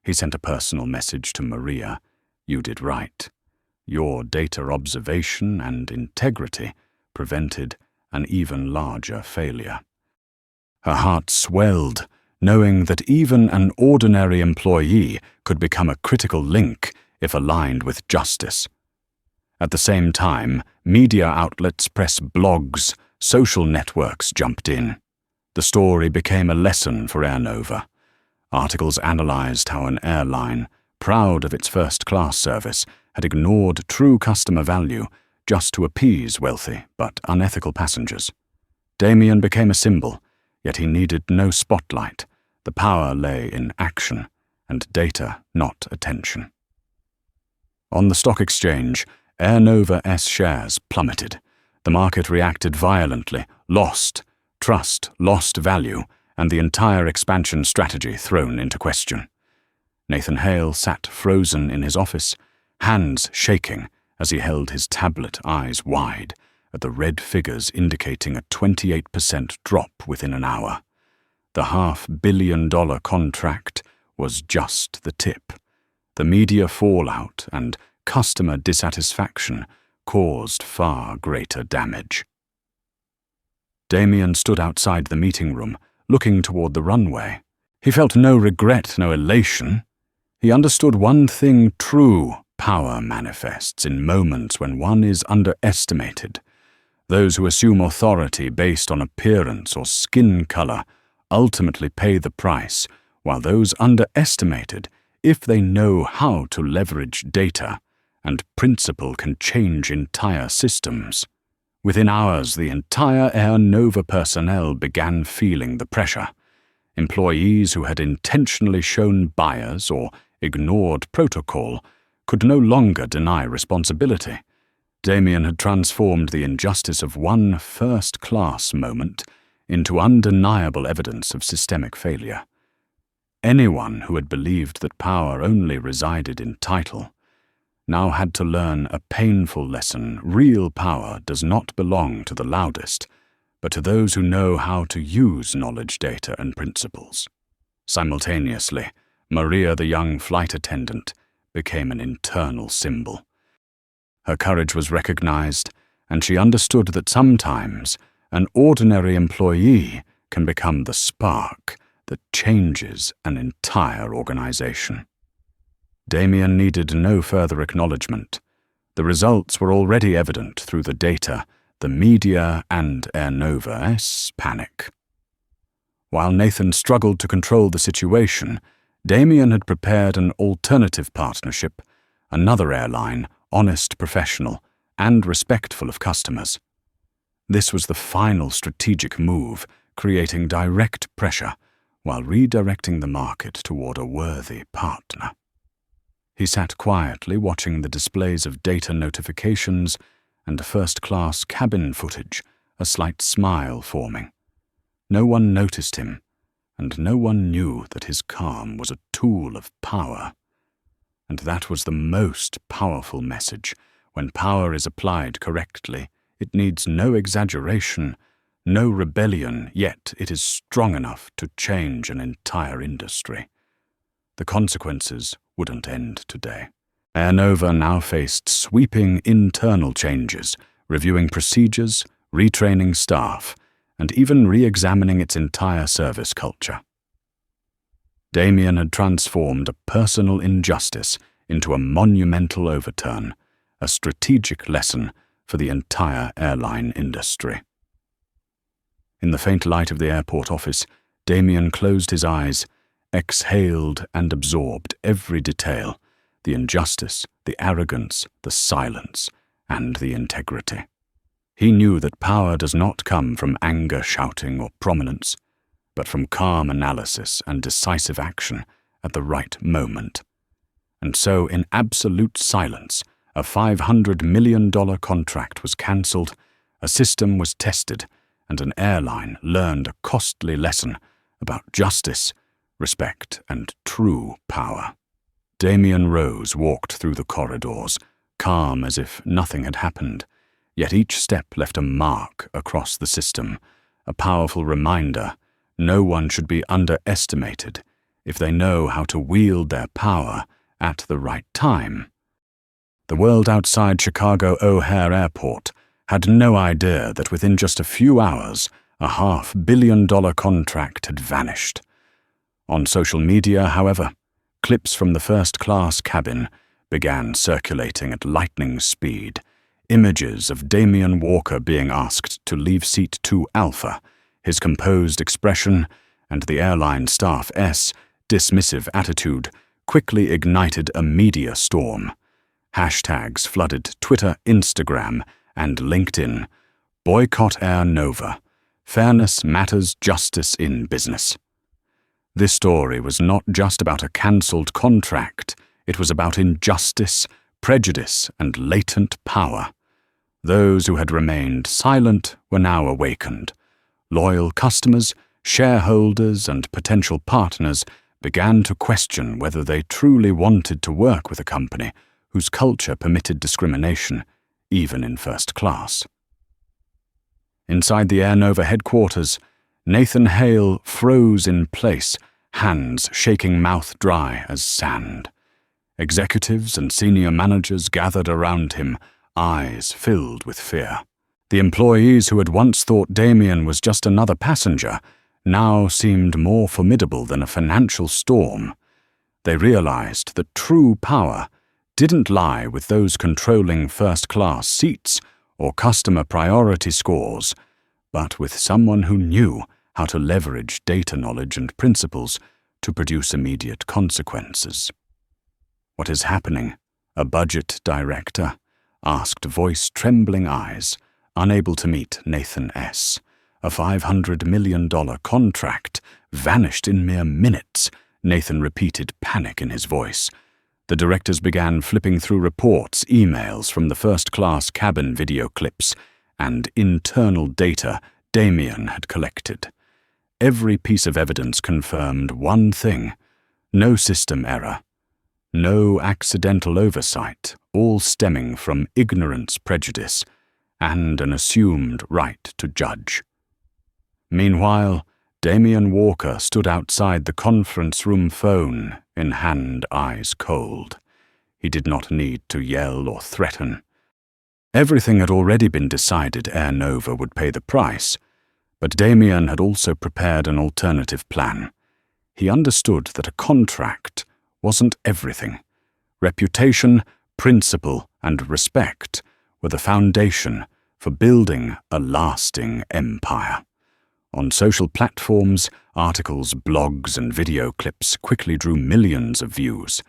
He sent a personal message to Maria: "You did right. Your data observation and integrity prevented an even larger failure." Her heart swelled, knowing that even an ordinary employee could become a critical link if aligned with justice. At the same time, media outlets, press, blogs, social networks jumped in. The story became a lesson for Air Nova. Articles analyzed how an airline, proud of its first-class service, had ignored true customer value just to appease wealthy but unethical passengers. Damien became a symbol, yet he needed no spotlight. The power lay in action, and data, not attention. On the stock exchange, Air Nova's shares plummeted. The market reacted violently, lost trust, lost value, and the entire expansion strategy thrown into question. Nathan Hale sat frozen in his office, hands shaking as he held his tablet, eyes wide, at the red figures indicating a 28% drop within an hour. The $500 million contract was just the tip. The media fallout and customer dissatisfaction caused far greater damage. Damien stood outside the meeting room, looking toward the runway. He felt no regret, no elation. He understood one thing: true power manifests in moments when one is underestimated. Those who assume authority based on appearance or skin color ultimately pay the price, while those underestimated, if they know how to leverage data and principle, can change entire systems. Within hours, the entire Air Nova personnel began feeling the pressure. Employees who had intentionally shown bias or ignored protocol could no longer deny responsibility. Damien had transformed the injustice of one first-class moment into undeniable evidence of systemic failure. Anyone who had believed that power only resided in title now had to learn a painful lesson: real power does not belong to the loudest, but to those who know how to use knowledge, data, and principles. Simultaneously, Maria, the young flight attendant, became an internal symbol. Her courage was recognized, and she understood that sometimes an ordinary employee can become the spark that changes an entire organization. Damien needed no further acknowledgement. The results were already evident through the data, the media, and Air Nova's panic. While Nathan struggled to control the situation, Damien had prepared an alternative partnership, another airline, honest, professional, and respectful of customers. This was the final strategic move, creating direct pressure while redirecting the market toward a worthy partner. He sat quietly watching the displays of data notifications and first-class cabin footage, a slight smile forming. No one noticed him, and no one knew that his calm was a tool of power. And that was the most powerful message. When power is applied correctly, it needs no exaggeration, no rebellion, yet it is strong enough to change an entire industry. The consequences wouldn't end today. Air Nova now faced sweeping internal changes, reviewing procedures, retraining staff, and even re-examining its entire service culture. Damien had transformed a personal injustice into a monumental overturn, a strategic lesson for the entire airline industry. In the faint light of the airport office, Damien closed his eyes, exhaled and absorbed every detail, the injustice, the arrogance, the silence, and the integrity. He knew that power does not come from anger, shouting, or prominence, but from calm analysis and decisive action at the right moment. And so, in absolute silence, a $500 million contract was cancelled, a system was tested, and an airline learned a costly lesson about justice, respect, and true power. Damien Rose walked through the corridors, calm as if nothing had happened, yet each step left a mark across the system, a powerful reminder no one should be underestimated if they know how to wield their power at the right time. The world outside Chicago O'Hare Airport had no idea that within just a few hours, a $500 million contract had vanished. On social media, however, clips from the first-class cabin began circulating at lightning speed, images of Damien Walker being asked to leave seat 2 Alpha, his composed expression, and the airline staff's dismissive attitude quickly ignited a media storm. Hashtags flooded Twitter, Instagram, and LinkedIn. Boycott Air Nova. Fairness matters, justice in business. This story was not just about a cancelled contract. It was about injustice, prejudice, and latent power. Those who had remained silent were now awakened. Loyal customers, shareholders, and potential partners began to question whether they truly wanted to work with a company whose culture permitted discrimination, even in first class. Inside the Air Nova headquarters, Nathan Hale froze in place, hands shaking, mouth dry as sand. Executives and senior managers gathered around him, eyes filled with fear. The employees who had once thought Damien was just another passenger now seemed more formidable than a financial storm. They realized that true power didn't lie with those controlling first-class seats or customer priority scores, but with someone who knew how to leverage data knowledge and principles to produce immediate consequences. "What is happening?" a budget director asked, voice-trembling eyes, unable to meet Nathan S. A $500 million contract vanished in mere minutes, Nathan repeated, panic in his voice. The directors began flipping through reports, emails from the first-class cabin video clips, and internal data Damien had collected. Every piece of evidence confirmed one thing: no system error, no accidental oversight, all stemming from ignorance, prejudice, and an assumed right to judge. Meanwhile, Damien Walker stood outside the conference room, phone in hand, eyes cold. He did not need to yell or threaten. Everything had already been decided. Air Nova would pay the price, but Damien had also prepared an alternative plan. He understood that a contract wasn't everything. Reputation, principle, and respect were the foundation for building a lasting empire. On social platforms, articles, blogs, and video clips quickly drew millions of views.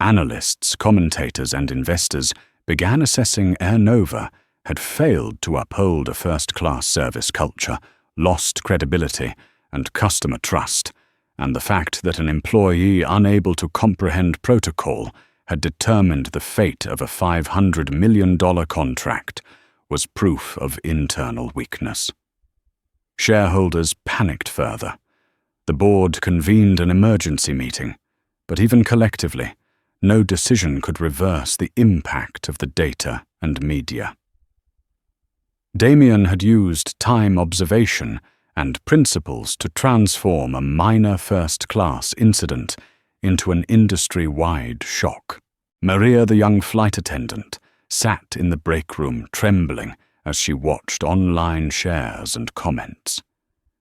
Analysts, commentators, and investors began assessing Air Nova had failed to uphold a first-class service culture, lost credibility and customer trust, and the fact that an employee unable to comprehend protocol had determined the fate of a $500 million contract was proof of internal weakness. Shareholders panicked further. The board convened an emergency meeting, but even collectively, no decision could reverse the impact of the data and media. Damien had used time observation and principles to transform a minor first-class incident into an industry-wide shock. Maria, the young flight attendant, sat in the break room trembling as she watched online shares and comments.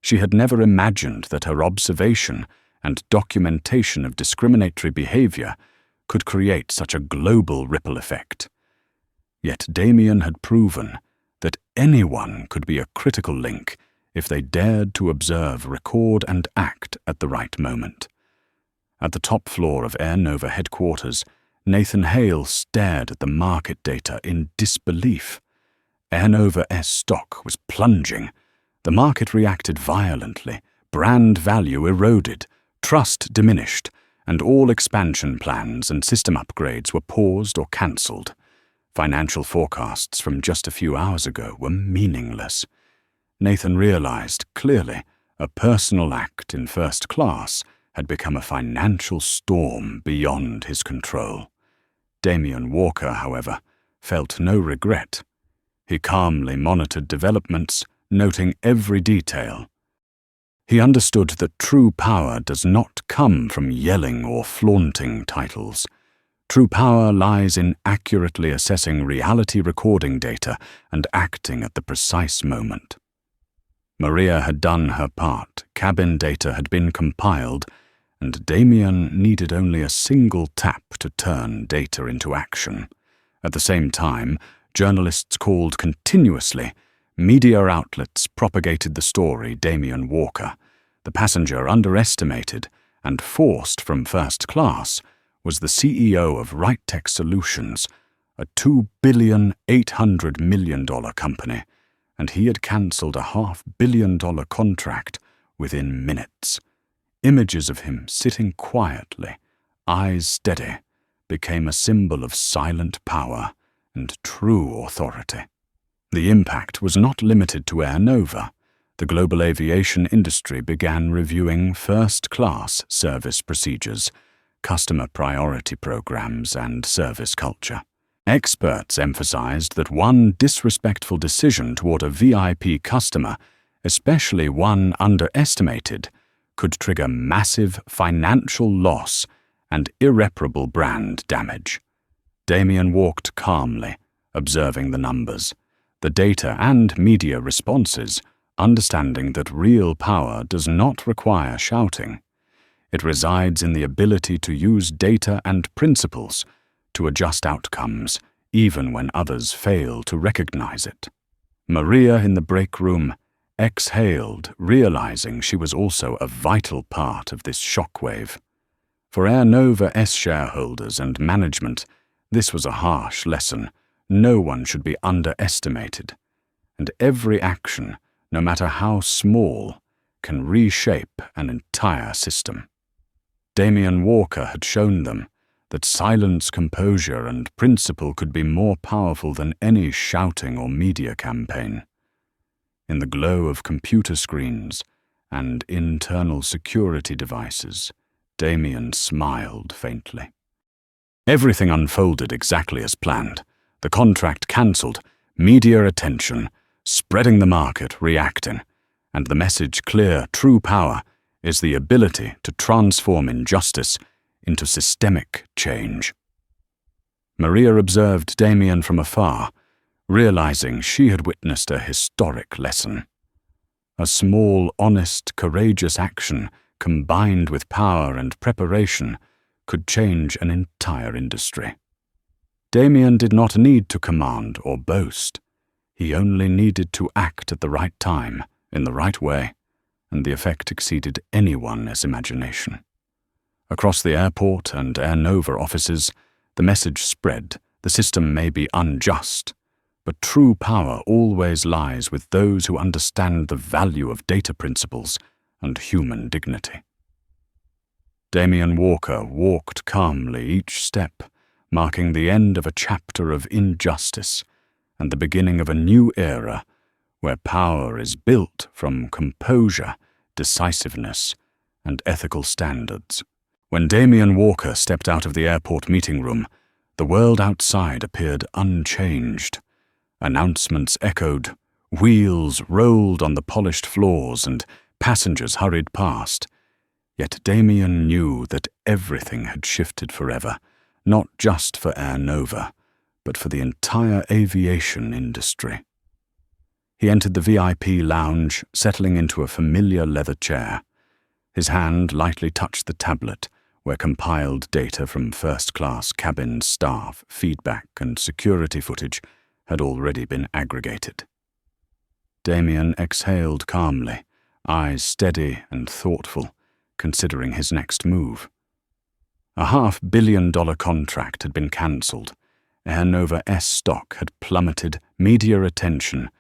She had never imagined that her observation and documentation of discriminatory behavior could create such a global ripple effect. Yet Damien had proven that anyone could be a critical link if they dared to observe, record, and act at the right moment. At the top floor of Air Nova headquarters, Nathan Hale stared at the market data in disbelief. Air Nova's stock was plunging. The market reacted violently, brand value eroded, trust diminished, and all expansion plans and system upgrades were paused or cancelled. Financial forecasts from just a few hours ago were meaningless. Nathan realized clearly a personal act in first class had become a financial storm beyond his control. Damien Walker, however, felt no regret. He calmly monitored developments, noting every detail. He understood that true power does not come from yelling or flaunting titles. True power lies in accurately assessing reality recording data and acting at the precise moment. Maria had done her part, cabin data had been compiled, and Damien needed only a single tap to turn data into action. At the same time, journalists called continuously. Media outlets propagated the story Damien Walker, the passenger underestimated and forced from first class, was the CEO of RightTech Solutions, a $2.8 billion company, and he had cancelled a $500 million contract within minutes. Images of him sitting quietly, eyes steady, became a symbol of silent power and true authority. The impact was not limited to Air Nova. The global aviation industry began reviewing first-class service procedures, customer priority programs, and service culture. Experts emphasized that one disrespectful decision toward a VIP customer, especially one underestimated, could trigger massive financial loss and irreparable brand damage. Damien walked calmly, observing the numbers, the data and media responses, understanding that real power does not require shouting. It resides in the ability to use data and principles to adjust outcomes, even when others fail to recognize it. Maria in the break room exhaled, realizing she was also a vital part of this shockwave. For Air Nova's shareholders and management, this was a harsh lesson. No one should be underestimated, and every action, no matter how small, can reshape an entire system. Damien Walker had shown them that silence, composure, and principle could be more powerful than any shouting or media campaign. In the glow of computer screens and internal security devices, Damien smiled faintly. Everything unfolded exactly as planned. The contract cancelled, media attention, spreading the market, reacting, and the message clear: true power is the ability to transform injustice into systemic change. Maria observed Damien from afar, realizing she had witnessed a historic lesson. A small, honest, courageous action combined with power and preparation could change an entire industry. Damien did not need to command or boast. He only needed to act at the right time, in the right way, and the effect exceeded anyone's imagination. Across the airport and Air Nova offices, the message spread: the system may be unjust, but true power always lies with those who understand the value of data principles and human dignity. Damien Walker walked calmly each step, marking the end of a chapter of injustice and the beginning of a new era where power is built from composure, decisiveness, and ethical standards. When Damien Walker stepped out of the airport meeting room, the world outside appeared unchanged. Announcements echoed, wheels rolled on the polished floors, and passengers hurried past. Yet Damien knew that everything had shifted forever, not just for Air Nova, but for the entire aviation industry. He entered the VIP lounge, settling into a familiar leather chair. His hand lightly touched the tablet, where compiled data from first-class cabin staff, feedback, and security footage had already been aggregated. Damien exhaled calmly, eyes steady and thoughtful, considering his next move. A $500 million contract had been cancelled. Air Nova S stock had plummeted, media attention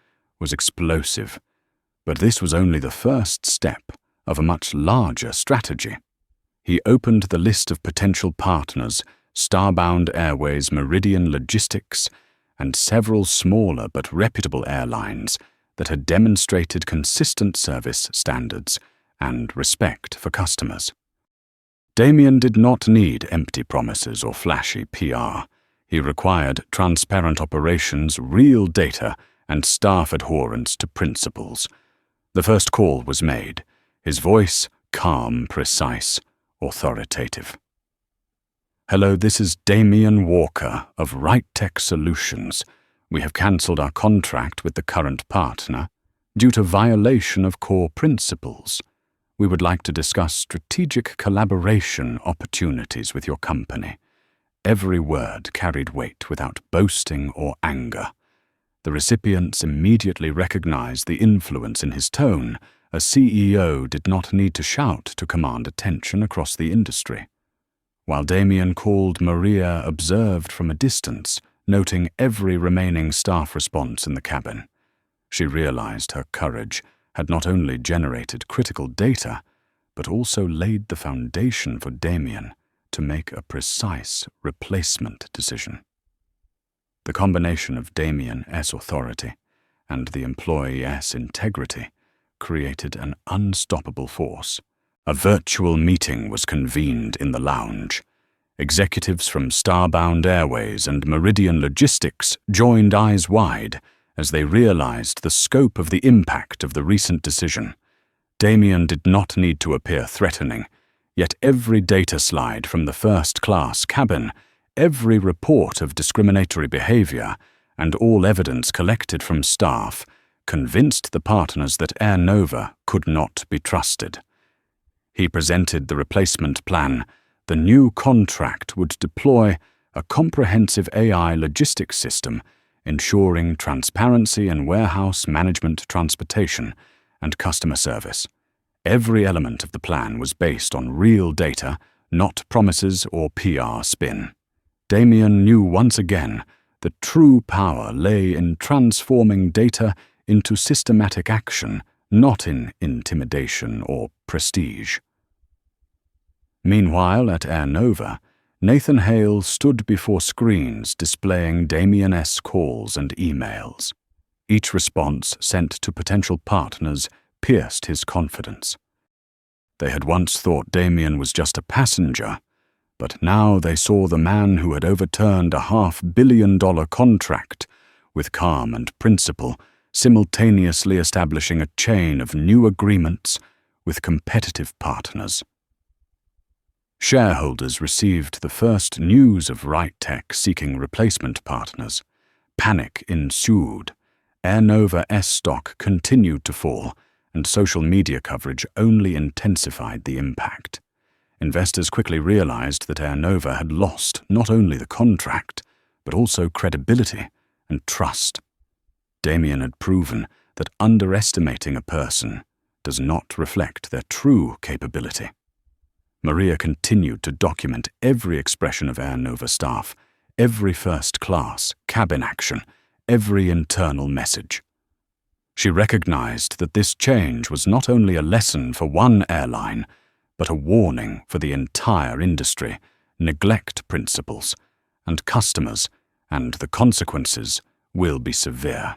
was explosive. But this was only the first step of a much larger strategy. He opened the list of potential partners, Starbound Airways, Meridian Logistics, and several smaller but reputable airlines that had demonstrated consistent service standards and respect for customers. Damien did not need empty promises or flashy PR. He required transparent operations, real data, and staff adherence to principles. The first call was made, his voice calm, precise, authoritative. "Hello, this is Damien Walker of Right Tech Solutions. We have cancelled our contract with the current partner due to violation of core principles. We would like to discuss strategic collaboration opportunities with your company." Every word carried weight without boasting or anger. The recipients immediately recognized the influence in his tone. A CEO did not need to shout to command attention across the industry. While Damien called, Maria observed from a distance, noting every remaining staff response in the cabin. She realized her courage had not only generated critical data, but also laid the foundation for Damien to make a precise replacement decision. The combination of Damien S. authority and the employee S. integrity created an unstoppable force. A virtual meeting was convened in the lounge. Executives from Starbound Airways and Meridian Logistics joined eyes wide as they realized the scope of the impact of the recent decision. Damien did not need to appear threatening, yet every data slide from the first-class cabin, every report of discriminatory behavior, and all evidence collected from staff convinced the partners that Air Nova could not be trusted. He presented the replacement plan. The new contract would deploy a comprehensive AI logistics system, ensuring transparency in warehouse management, transportation, and customer service. Every element of the plan was based on real data, not promises or PR spin. Damien knew once again that true power lay in transforming data into systematic action, not in intimidation or prestige. Meanwhile, at Air Nova, Nathan Hale stood before screens displaying Damien S. calls and emails. Each response sent to potential partners pierced his confidence. They had once thought Damien was just a passenger, but now they saw the man who had overturned a $500 million contract with calm and principle, simultaneously establishing a chain of new agreements with competitive partners. Shareholders received the first news of Right Tech seeking replacement partners. Panic ensued. Air Nova S stock continued to fall, and social media coverage only intensified the impact. Investors quickly realized that Air Nova had lost not only the contract, but also credibility and trust. Damien had proven that underestimating a person does not reflect their true capability. Maria continued to document every expression of Air Nova staff, every first-class cabin action, every internal message. She recognized that this change was not only a lesson for one airline, but a warning for the entire industry: neglect principles and customers, and the consequences will be severe.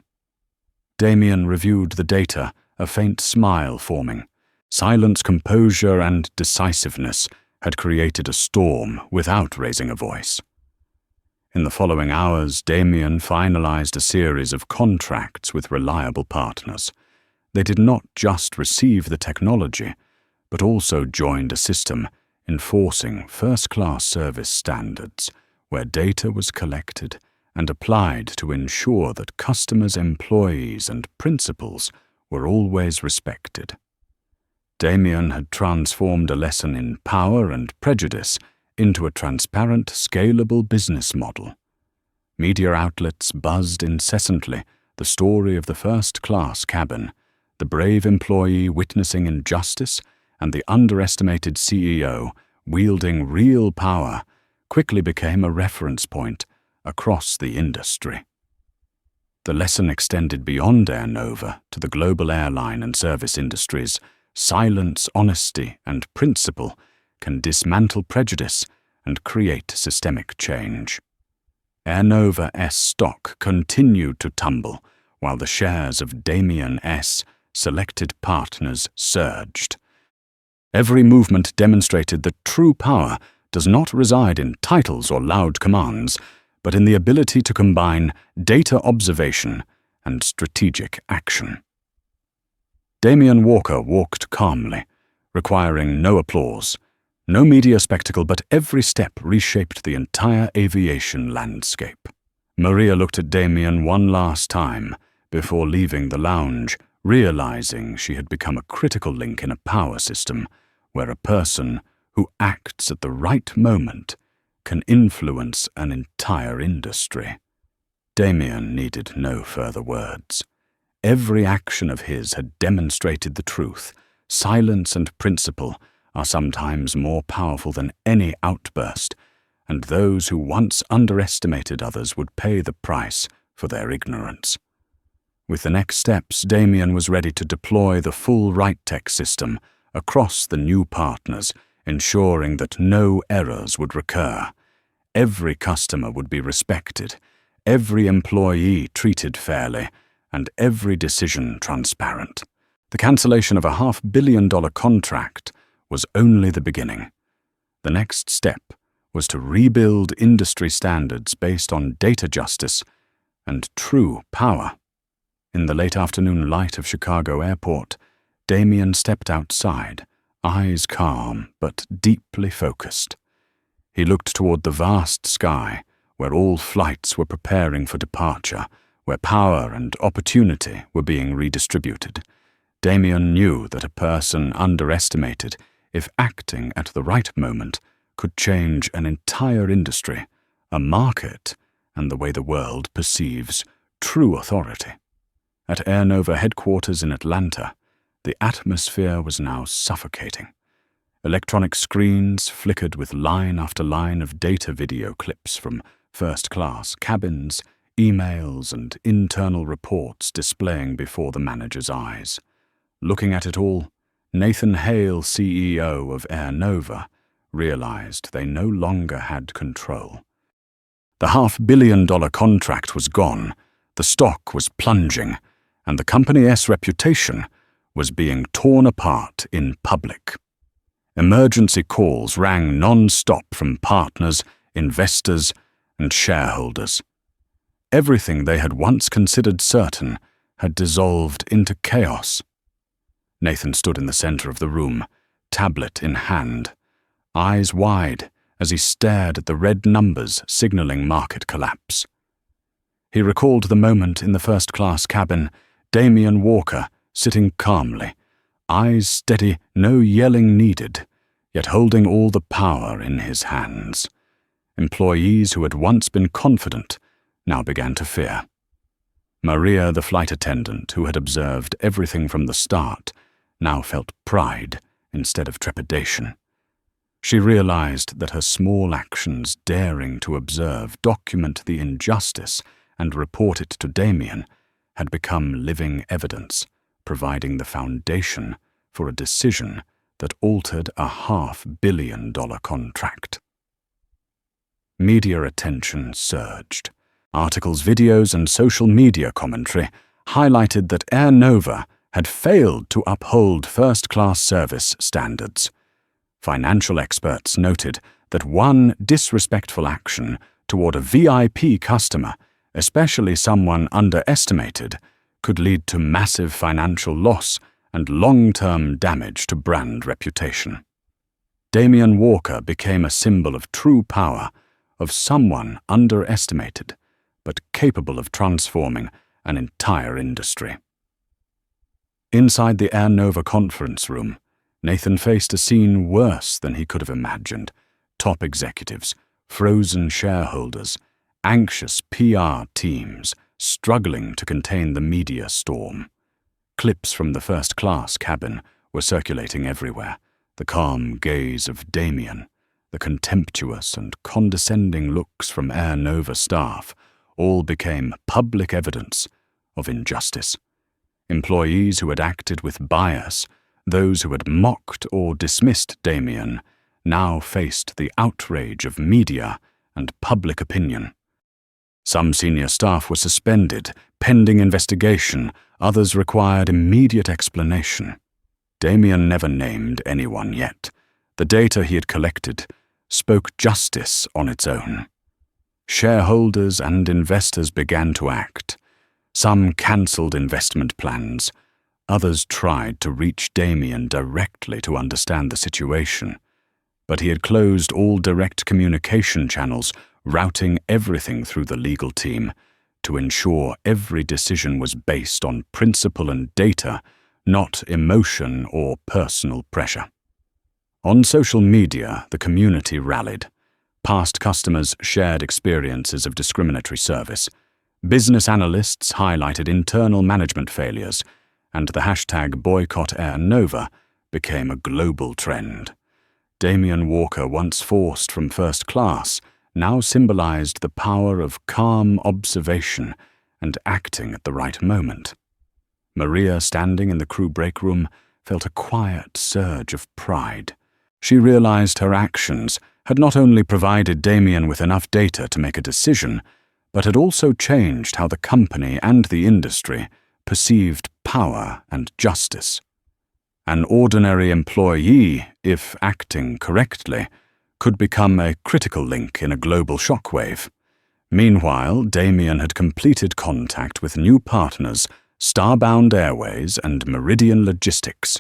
Damien reviewed the data, a faint smile forming. Silence, composure, and decisiveness had created a storm without raising a voice. In the following hours, Damien finalized a series of contracts with reliable partners. They did not just receive the technology, but also joined a system enforcing first-class service standards, where data was collected and applied to ensure that customers, employees, and principals were always respected. Damien had transformed a lesson in power and prejudice into a transparent, scalable business model. Media outlets buzzed incessantly the story of the first-class cabin, the brave employee witnessing injustice, and the underestimated CEO wielding real power quickly became a reference point across the industry. The lesson extended beyond Air Nova to the global airline and service industries. Silence, honesty, and principle can dismantle prejudice and create systemic change. Air Nova's stock continued to tumble, while the shares of Damien's selected partners surged. Every movement demonstrated that true power does not reside in titles or loud commands, but in the ability to combine data observation and strategic action. Damien Walker walked calmly, requiring no applause, no media spectacle, but every step reshaped the entire aviation landscape. Maria looked at Damien one last time before leaving the lounge, realizing she had become a critical link in a power system where a person who acts at the right moment can influence an entire industry. Damien needed no further words. Every action of his had demonstrated the truth. Silence and principle are sometimes more powerful than any outburst, and those who once underestimated others would pay the price for their ignorance. With the next steps, Damien was ready to deploy the full RightTech system across the new partners, ensuring that no errors would recur. Every customer would be respected, every employee treated fairly, and every decision transparent. The cancellation of a $500 million contract was only the beginning. The next step was to rebuild industry standards based on data justice and true power. In the late afternoon light of Chicago Airport, Damien stepped outside, eyes calm but deeply focused. He looked toward the vast sky, where all flights were preparing for departure, where power and opportunity were being redistributed. Damien knew that a person underestimated, if acting at the right moment, could change an entire industry, a market, and the way the world perceives true authority. At Air Nova headquarters in Atlanta, the atmosphere was now suffocating. Electronic screens flickered with line after line of data video clips from first-class cabins, emails, and internal reports displaying before the manager's eyes. Looking at it all, Nathan Hale, CEO of Air Nova, realized they no longer had control. The $500 million contract was gone, the stock was plunging, and the company's reputation was being torn apart in public. Emergency calls rang non-stop from partners, investors, and shareholders. Everything they had once considered certain had dissolved into chaos. Nathan stood in the center of the room, tablet in hand, eyes wide as he stared at the red numbers signaling market collapse. He recalled the moment in the first-class cabin, Damien Walker sitting calmly, eyes steady, no yelling needed, yet holding all the power in his hands. Employees who had once been confident now began to fear. Maria, the flight attendant who had observed everything from the start, now felt pride instead of trepidation. She realized that her small actions, daring to observe, document the injustice, and report it to Damien had become living evidence, providing the foundation for a decision that altered a $500 million contract. Media attention surged. Articles, videos, and social media commentary highlighted that Air Nova had failed to uphold first-class service standards. Financial experts noted that one disrespectful action toward a VIP customer, especially someone underestimated, could lead to massive financial loss and long-term damage to brand reputation. Damien Walker became a symbol of true power, of someone underestimated, but capable of transforming an entire industry. Inside the Air Nova conference room, Nathan faced a scene worse than he could have imagined. Top executives, frozen shareholders, anxious PR teams struggling to contain the media storm. Clips from the first-class cabin were circulating everywhere. The calm gaze of Damien, the contemptuous and condescending looks from Air Nova staff, all became public evidence of injustice. Employees who had acted with bias, those who had mocked or dismissed Damien, now faced the outrage of media and public opinion. Some senior staff were suspended, pending investigation. Others required immediate explanation. Damien never named anyone yet. The data he had collected spoke justice on its own. Shareholders and investors began to act. Some cancelled investment plans. Others tried to reach Damien directly to understand the situation. But he had closed all direct communication channels, routing everything through the legal team to ensure every decision was based on principle and data, not emotion or personal pressure. On social media, the community rallied. Past customers shared experiences of discriminatory service. Business analysts highlighted internal management failures, and the hashtag Boycott Air Nova became a global trend. Damien Walker, once forced from first class, now symbolized the power of calm observation and acting at the right moment. Maria, standing in the crew break room, felt a quiet surge of pride. She realized her actions had not only provided Damien with enough data to make a decision, but had also changed how the company and the industry perceived power and justice. An ordinary employee, if acting correctly, could become a critical link in a global shockwave. Meanwhile, Damien had completed contact with new partners, Starbound Airways and Meridian Logistics.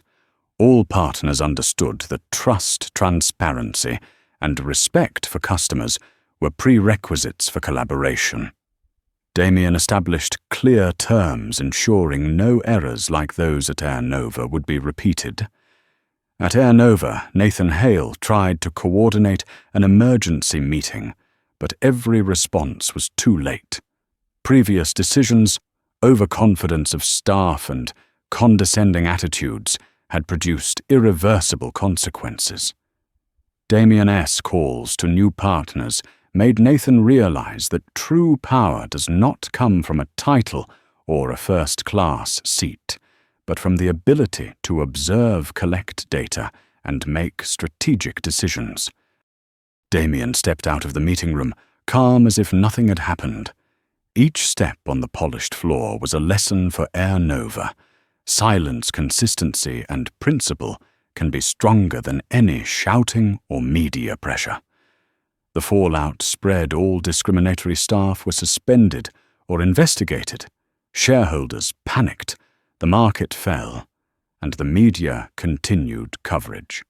All partners understood that trust, transparency, and respect for customers were prerequisites for collaboration. Damien established clear terms ensuring no errors like those at Air Nova would be repeated. At Air Nova, Nathan Hale tried to coordinate an emergency meeting, but every response was too late. Previous decisions, overconfidence of staff, and condescending attitudes had produced irreversible consequences. Damien's calls to new partners made Nathan realize that true power does not come from a title or a first-class seat, but from the ability to observe, collect data, and make strategic decisions. Damien stepped out of the meeting room, calm as if nothing had happened. Each step on the polished floor was a lesson for Air Nova. Silence, consistency, and principle can be stronger than any shouting or media pressure. The fallout spread. All discriminatory staff were suspended or investigated. Shareholders panicked. The market fell, and the media continued coverage.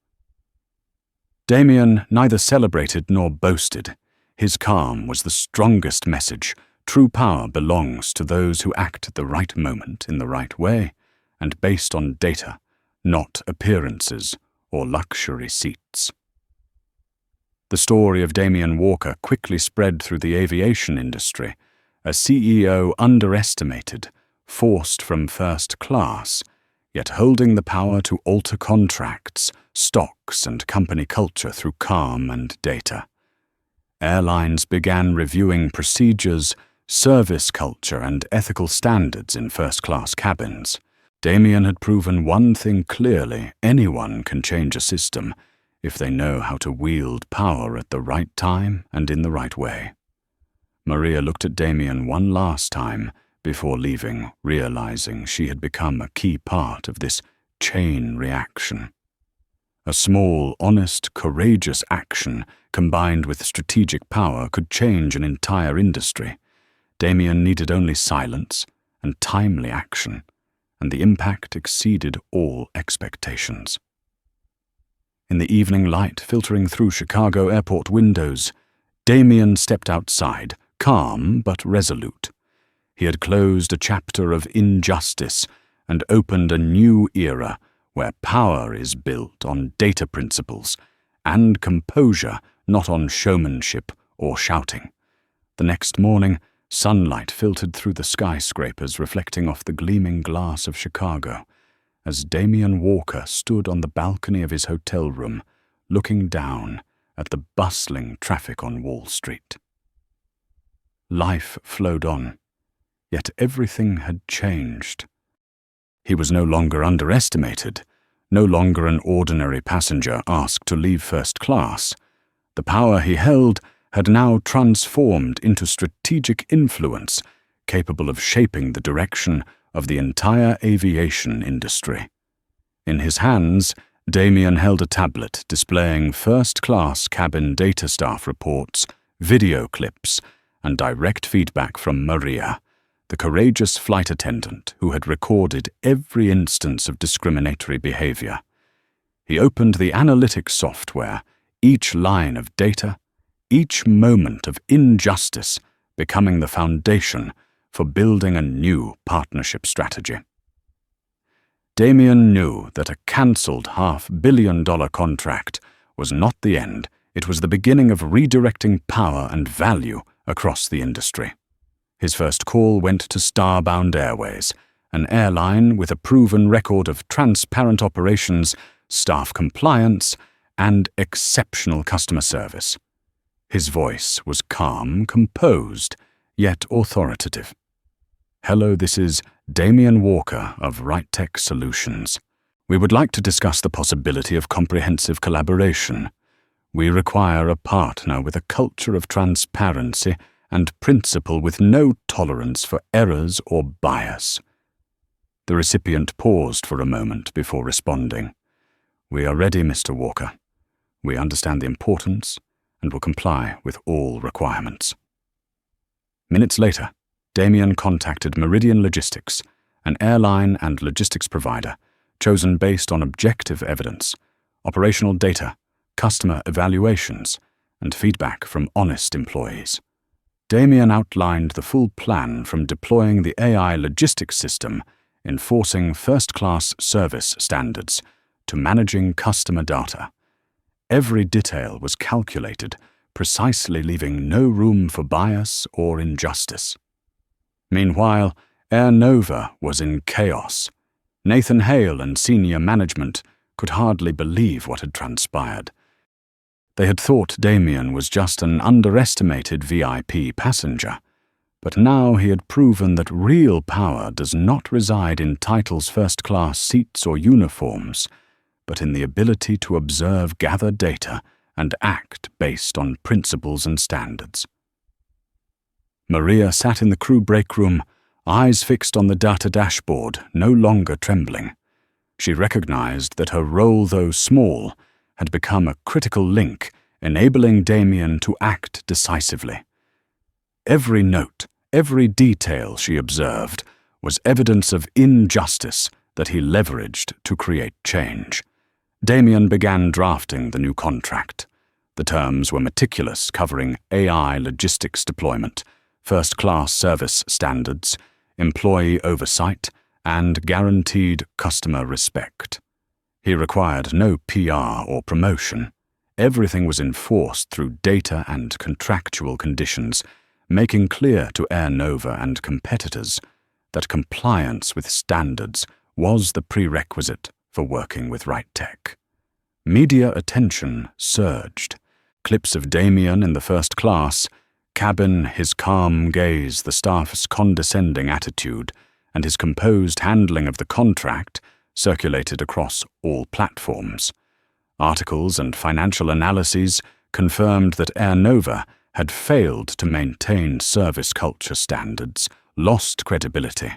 Damien neither celebrated nor boasted. His calm was the strongest message. True power belongs to those who act at the right moment in the right way, and based on data, not appearances or luxury seats. The story of Damien Walker quickly spread through the aviation industry. A CEO underestimated, forced from first class, yet holding the power to alter contracts, stocks, and company culture through calm and data. Airlines began reviewing procedures, service culture and ethical standards in first-class cabins. Damien had proven one thing clearly: anyone can change a system if they know how to wield power at the right time and in the right way. Maria looked at Damien one last time before leaving, realizing she had become a key part of this chain reaction. A small, honest, courageous action combined with strategic power could change an entire industry. Damien needed only silence and timely action, and the impact exceeded all expectations. In the evening light filtering through Chicago airport windows, Damien stepped outside, calm but resolute. He had closed a chapter of injustice and opened a new era where power is built on data principles and composure, not on showmanship or shouting. The next morning, sunlight filtered through the skyscrapers, reflecting off the gleaming glass of Chicago, as Damien Walker stood on the balcony of his hotel room, looking down at the bustling traffic on Wall Street. Life flowed on, yet everything had changed. He was no longer underestimated, no longer an ordinary passenger asked to leave first class. The power he held had now transformed into strategic influence, capable of shaping the direction of the entire aviation industry. In his hands, Damien held a tablet displaying first-class cabin data staff reports, video clips, and direct feedback from Maria, the courageous flight attendant who had recorded every instance of discriminatory behavior. He opened the analytics software, each line of data, each moment of injustice becoming the foundation for building a new partnership strategy. Damien knew that a cancelled $500 million contract was not the end. It was the beginning of redirecting power and value across the industry. His first call went to Starbound Airways, an airline with a proven record of transparent operations, staff compliance, and exceptional customer service. His voice was calm, composed, yet authoritative. "Hello, this is Damien Walker of RightTech Solutions. We would like to discuss the possibility of comprehensive collaboration. We require a partner with a culture of transparency and principle, with no tolerance for errors or bias." The recipient paused for a moment before responding. "We are ready, Mr. Walker. We understand the importance and will comply with all requirements." Minutes later, Damien contacted Meridian Logistics, an airline and logistics provider chosen based on objective evidence, operational data, customer evaluations, and feedback from honest employees. Damien outlined the full plan, from deploying the AI logistics system, enforcing first-class service standards, to managing customer data. Every detail was calculated, precisely leaving no room for bias or injustice. Meanwhile, Air Nova was in chaos. Nathan Hale and senior management could hardly believe what had transpired. They had thought Damien was just an underestimated VIP passenger, but now he had proven that real power does not reside in titles, first-class seats, or uniforms, but in the ability to observe, gather data, and act based on principles and standards. Maria sat in the crew break room, eyes fixed on the data dashboard, no longer trembling. She recognized that her role, though small, had become a critical link, enabling Damien to act decisively. Every note, every detail she observed was evidence of injustice that he leveraged to create change. Damien began drafting the new contract. The terms were meticulous, covering AI logistics deployment, first-class service standards, employee oversight, and guaranteed customer respect. He required no PR or promotion. Everything was enforced through data and contractual conditions, making clear to Air Nova and competitors that compliance with standards was the prerequisite for working with RightTech. Media attention surged. Clips of Damien in the first class, Cabin, his calm gaze, the staff's condescending attitude, and his composed handling of the contract circulated across all platforms. Articles and financial analyses confirmed that Air Nova had failed to maintain service culture standards, lost credibility,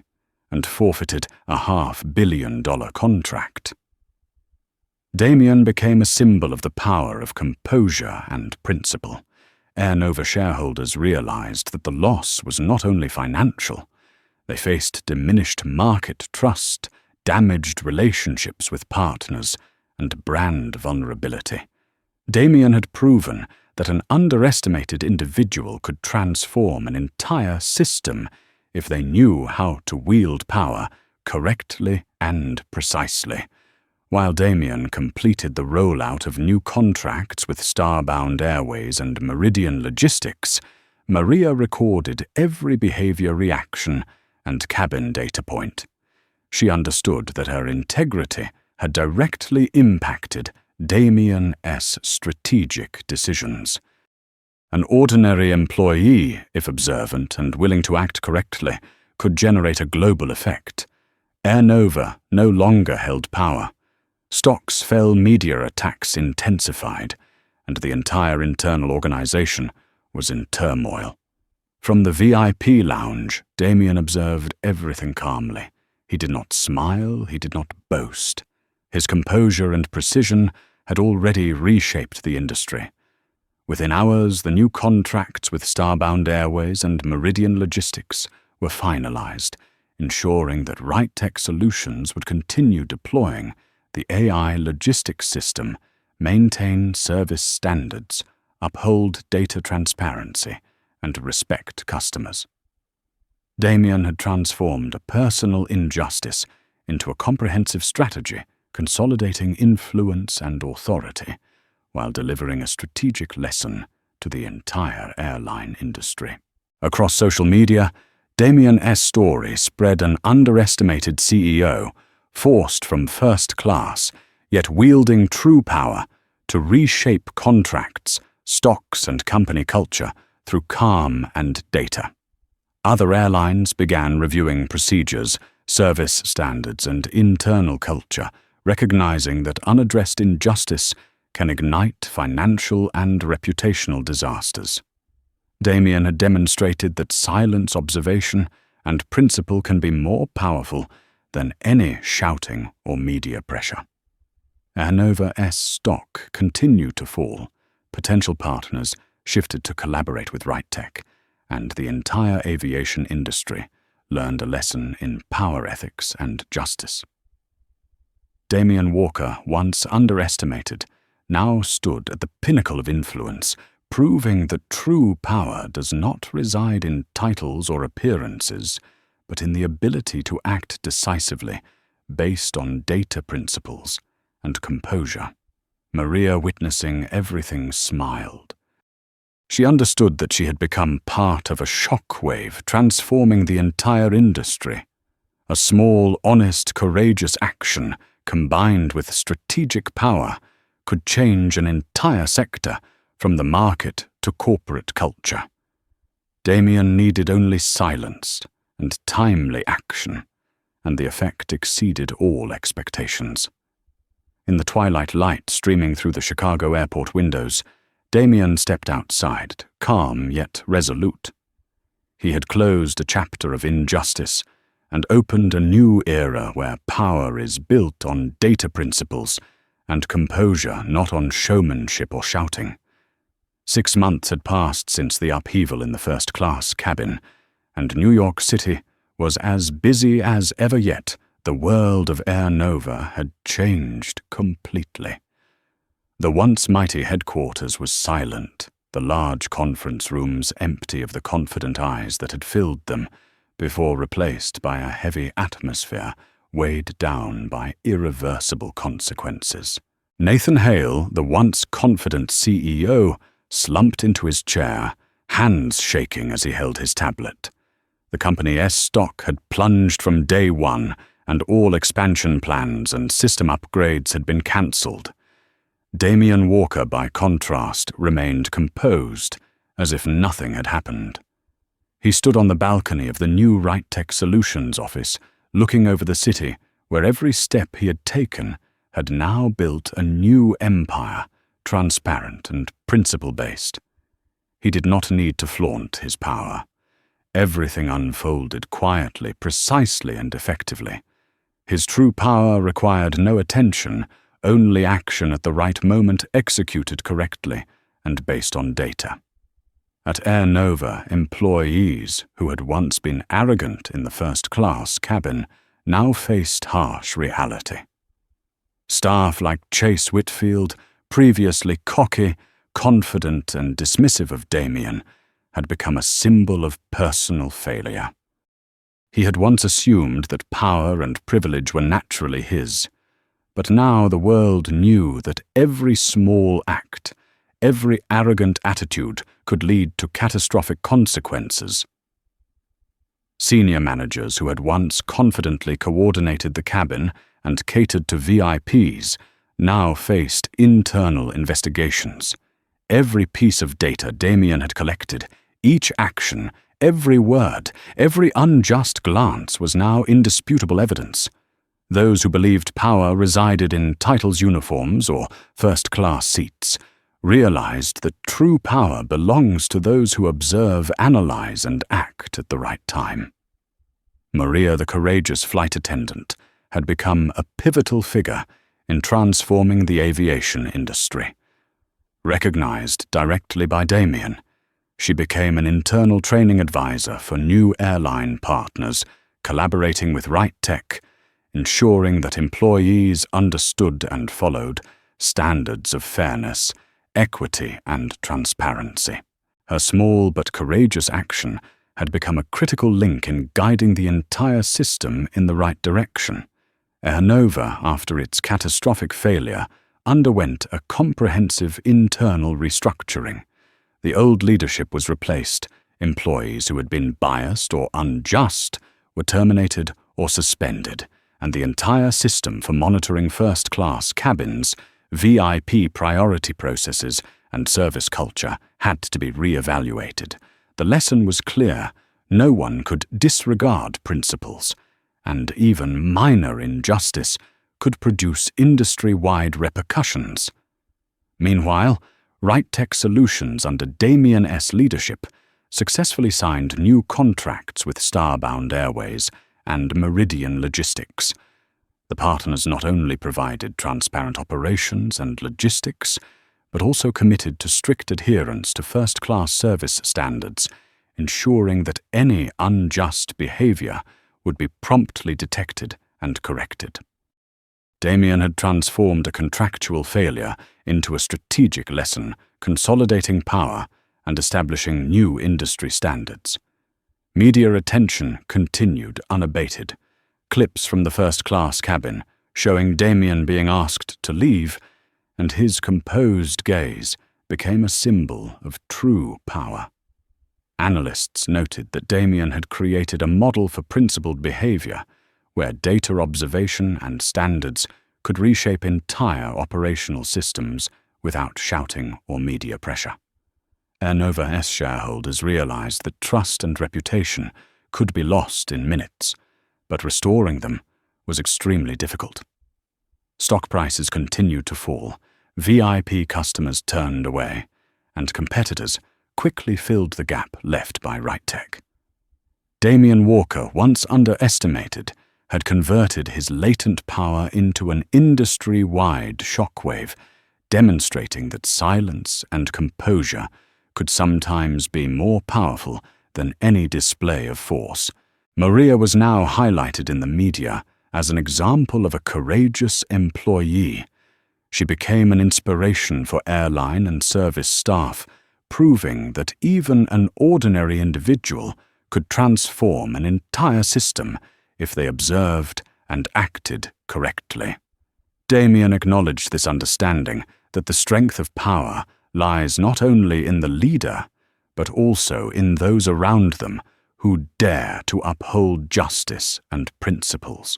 and forfeited a $500 million contract. Damien became a symbol of the power of composure and principle. Air Nova shareholders realized that the loss was not only financial. They faced diminished market trust, damaged relationships with partners, and brand vulnerability. Damien had proven that an underestimated individual could transform an entire system if they knew how to wield power correctly and precisely. While Damien completed the rollout of new contracts with Starbound Airways and Meridian Logistics, Maria recorded every behavior reaction and cabin data point. She understood that her integrity had directly impacted Damien's strategic decisions. An ordinary employee, if observant and willing to act correctly, could generate a global effect. Air Nova no longer held power. Stocks fell, media attacks intensified, and the entire internal organization was in turmoil. From the VIP lounge, Damien observed everything calmly. He did not smile, he did not boast. His composure and precision had already reshaped the industry. Within hours, the new contracts with Starbound Airways and Meridian Logistics were finalized, ensuring that RightTech Solutions would continue deploying the AI logistics system, maintain service standards, uphold data transparency, and respect customers. Damien had transformed a personal injustice into a comprehensive strategy, consolidating influence and authority, while delivering a strategic lesson to the entire airline industry. Across social media, Damien's story spread an underestimated CEO, forced from first class, yet wielding true power to reshape contracts, stocks, and company culture through calm and data. Other airlines began reviewing procedures, service standards, and internal culture, recognizing that unaddressed injustice can ignite financial and reputational disasters. Damien had demonstrated that silence, observation, and principle can be more powerful than any shouting or media pressure. Air Nova's stock continued to fall. Potential partners shifted to collaborate with RightTech, and the entire aviation industry learned a lesson in power ethics and justice. Damien Walker, once underestimated, now stood at the pinnacle of influence, proving that true power does not reside in titles or appearances, but in the ability to act decisively based on data principles and composure. Maria, witnessing everything, smiled. She understood that she had become part of a shockwave transforming the entire industry. A small, honest, courageous action combined with strategic power could change an entire sector from the market to corporate culture. Damien needed only silence and timely action, and the effect exceeded all expectations. In the twilight light streaming through the Chicago airport windows, Damien stepped outside, calm yet resolute. He had closed a chapter of injustice and opened a new era where power is built on data principles and composure, not on showmanship or shouting. 6 months had passed since the upheaval in the first-class cabin, and New York City was as busy as ever yet. The world of Air Nova had changed completely. The once mighty headquarters was silent, the large conference rooms empty of the confident eyes that had filled them, before replaced by a heavy atmosphere weighed down by irreversible consequences. Nathan Hale, the once confident CEO, slumped into his chair, hands shaking as he held his tablet. The company's stock had plunged from day one, and all expansion plans and system upgrades had been cancelled. Damien Walker, by contrast, remained composed, as if nothing had happened. He stood on the balcony of the new RightTech Solutions office, looking over the city where every step he had taken had now built a new empire, transparent and principle-based. He did not need to flaunt his power. Everything unfolded quietly, precisely and effectively. His true power required no attention, only action at the right moment executed correctly and based on data. At Air Nova, employees who had once been arrogant in the first-class cabin now faced harsh reality. Staff like Chase Whitfield, previously cocky, confident and dismissive of Damien, had become a symbol of personal failure. He had once assumed that power and privilege were naturally his, but now the world knew that every small act, every arrogant attitude could lead to catastrophic consequences. Senior managers who had once confidently coordinated the cabin and catered to VIPs now faced internal investigations. Every piece of data Damien had collected, each action, every word, every unjust glance was now indisputable evidence. Those who believed power resided in titles, uniforms, or first-class seats realized that true power belongs to those who observe, analyze, and act at the right time. Maria, the courageous flight attendant, had become a pivotal figure in transforming the aviation industry. Recognized directly by Damien, she became an internal training advisor for new airline partners, collaborating with RightTech, ensuring that employees understood and followed standards of fairness, equity, and transparency. Her small but courageous action had become a critical link in guiding the entire system in the right direction. Air Nova, after its catastrophic failure, underwent a comprehensive internal restructuring. The old leadership was replaced. Employees who had been biased or unjust were terminated or suspended, and the entire system for monitoring first-class cabins, VIP priority processes, and service culture had to be re-evaluated. The lesson was clear: no one could disregard principles, and even minor injustice could produce industry-wide repercussions. Meanwhile, RightTech Solutions under Damien S. leadership successfully signed new contracts with Starbound Airways and Meridian Logistics. The partners not only provided transparent operations and logistics, but also committed to strict adherence to first-class service standards, ensuring that any unjust behavior would be promptly detected and corrected. Damien had transformed a contractual failure into a strategic lesson, consolidating power and establishing new industry standards. Media attention continued unabated. Clips from the first-class cabin showing Damien being asked to leave, and his composed gaze became a symbol of true power. Analysts noted that Damien had created a model for principled behavior, where data observation and standards could reshape entire operational systems without shouting or media pressure. Air Nova S shareholders realized that trust and reputation could be lost in minutes, but restoring them was extremely difficult. Stock prices continued to fall, VIP customers turned away, and competitors quickly filled the gap left by RightTech. Damien Walker, once underestimated, had converted his latent power into an industry-wide shockwave, demonstrating that silence and composure could sometimes be more powerful than any display of force. Maria was now highlighted in the media as an example of a courageous employee. She became an inspiration for airline and service staff, proving that even an ordinary individual could transform an entire system if they observed and acted correctly. Damien acknowledged this understanding that the strength of power lies not only in the leader, but also in those around them who dare to uphold justice and principles.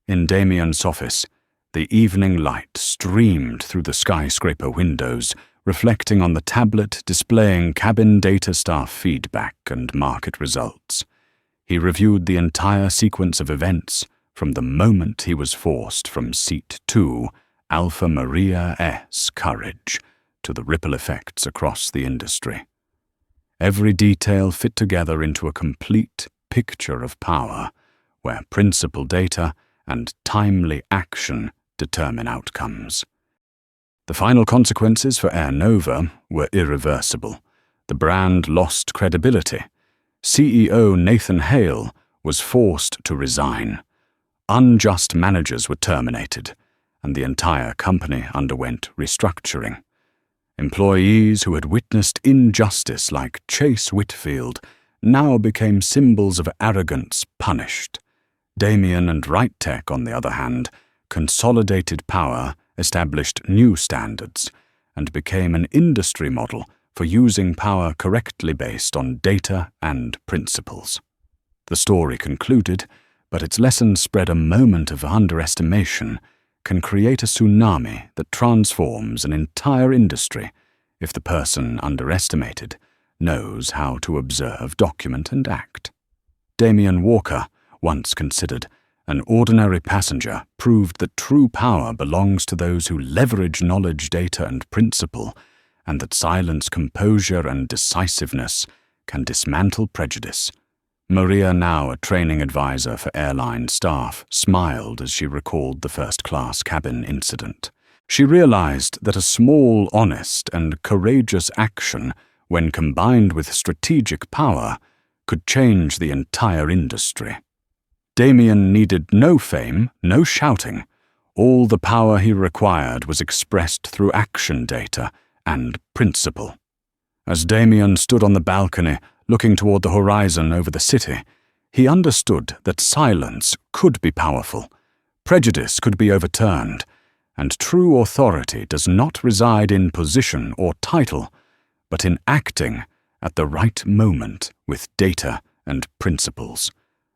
In Damien's office, the evening light streamed through the skyscraper windows, reflecting on the tablet displaying cabin data staff feedback and market results. He reviewed the entire sequence of events from the moment he was forced from Seat 2, Alpha Maria S. Courage, to the ripple effects across the industry. Every detail fit together into a complete picture of power, where principal data and timely action determine outcomes. The final consequences for Air Nova were irreversible. The brand lost credibility. CEO Nathan Hale was forced to resign. Unjust managers were terminated, and the entire company underwent restructuring. Employees who had witnessed injustice like Chase Whitfield now became symbols of arrogance punished. Damien and RightTech, on the other hand, consolidated power, established new standards, and became an industry model for using power correctly based on data and principles. The story concluded, but its lessons spread a moment of underestimation can create a tsunami that transforms an entire industry if the person underestimated knows how to observe, document, and act. Damien Walker, once considered an ordinary passenger, proved that true power belongs to those who leverage knowledge, data, and principle, and that silence, composure, and decisiveness can dismantle prejudice. Maria, now a training advisor for airline staff, smiled as she recalled the first-class cabin incident. She realized that a small, honest, and courageous action, when combined with strategic power, could change the entire industry. Damien needed no fame, no shouting. All the power he required was expressed through action data and principle. As Damien stood on the balcony, looking toward the horizon over the city, he understood that silence could be powerful, prejudice could be overturned, and true authority does not reside in position or title, but in acting at the right moment with data and principles.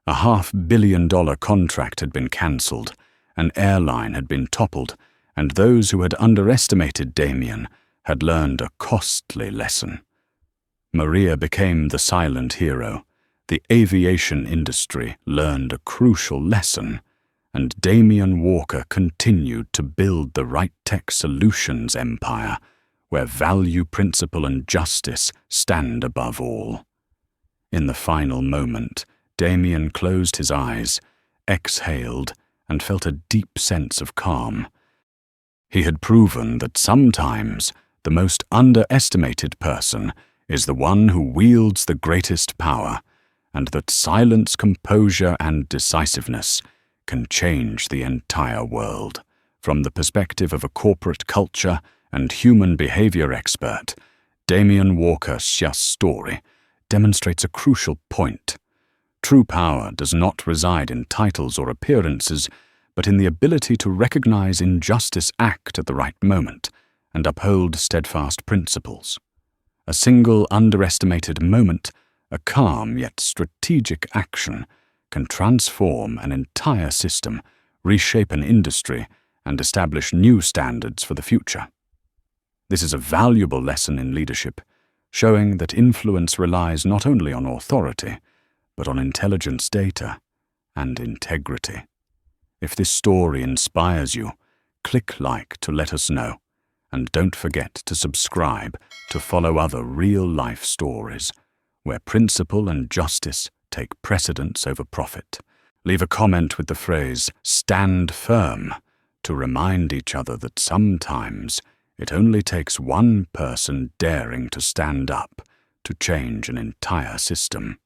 A $500 million contract had been cancelled, an airline had been toppled, and those who had underestimated Damien had learned a costly lesson. Maria became the silent hero. The aviation industry learned a crucial lesson, and Damien Walker continued to build the RightTech Solutions empire, where value, principle, and justice stand above all. In the final moment, Damien closed his eyes, exhaled, and felt a deep sense of calm. He had proven that sometimes the most underestimated person is the one who wields the greatest power, and that silence, composure, and decisiveness can change the entire world. From the perspective of a corporate culture and human behavior expert, Damien Walker's story demonstrates a crucial point. True power does not reside in titles or appearances, but in the ability to recognize injustice, act at the right moment, and uphold steadfast principles. A single underestimated moment, a calm yet strategic action, can transform an entire system, reshape an industry, and establish new standards for the future. This is a valuable lesson in leadership, showing that influence relies not only on authority, but on intelligence, data, and integrity. If this story inspires you, click like to let us know, and don't forget to subscribe to follow other real-life stories where principle and justice take precedence over profit. Leave a comment with the phrase "Stand firm" to remind each other that sometimes it only takes one person daring to stand up to change an entire system.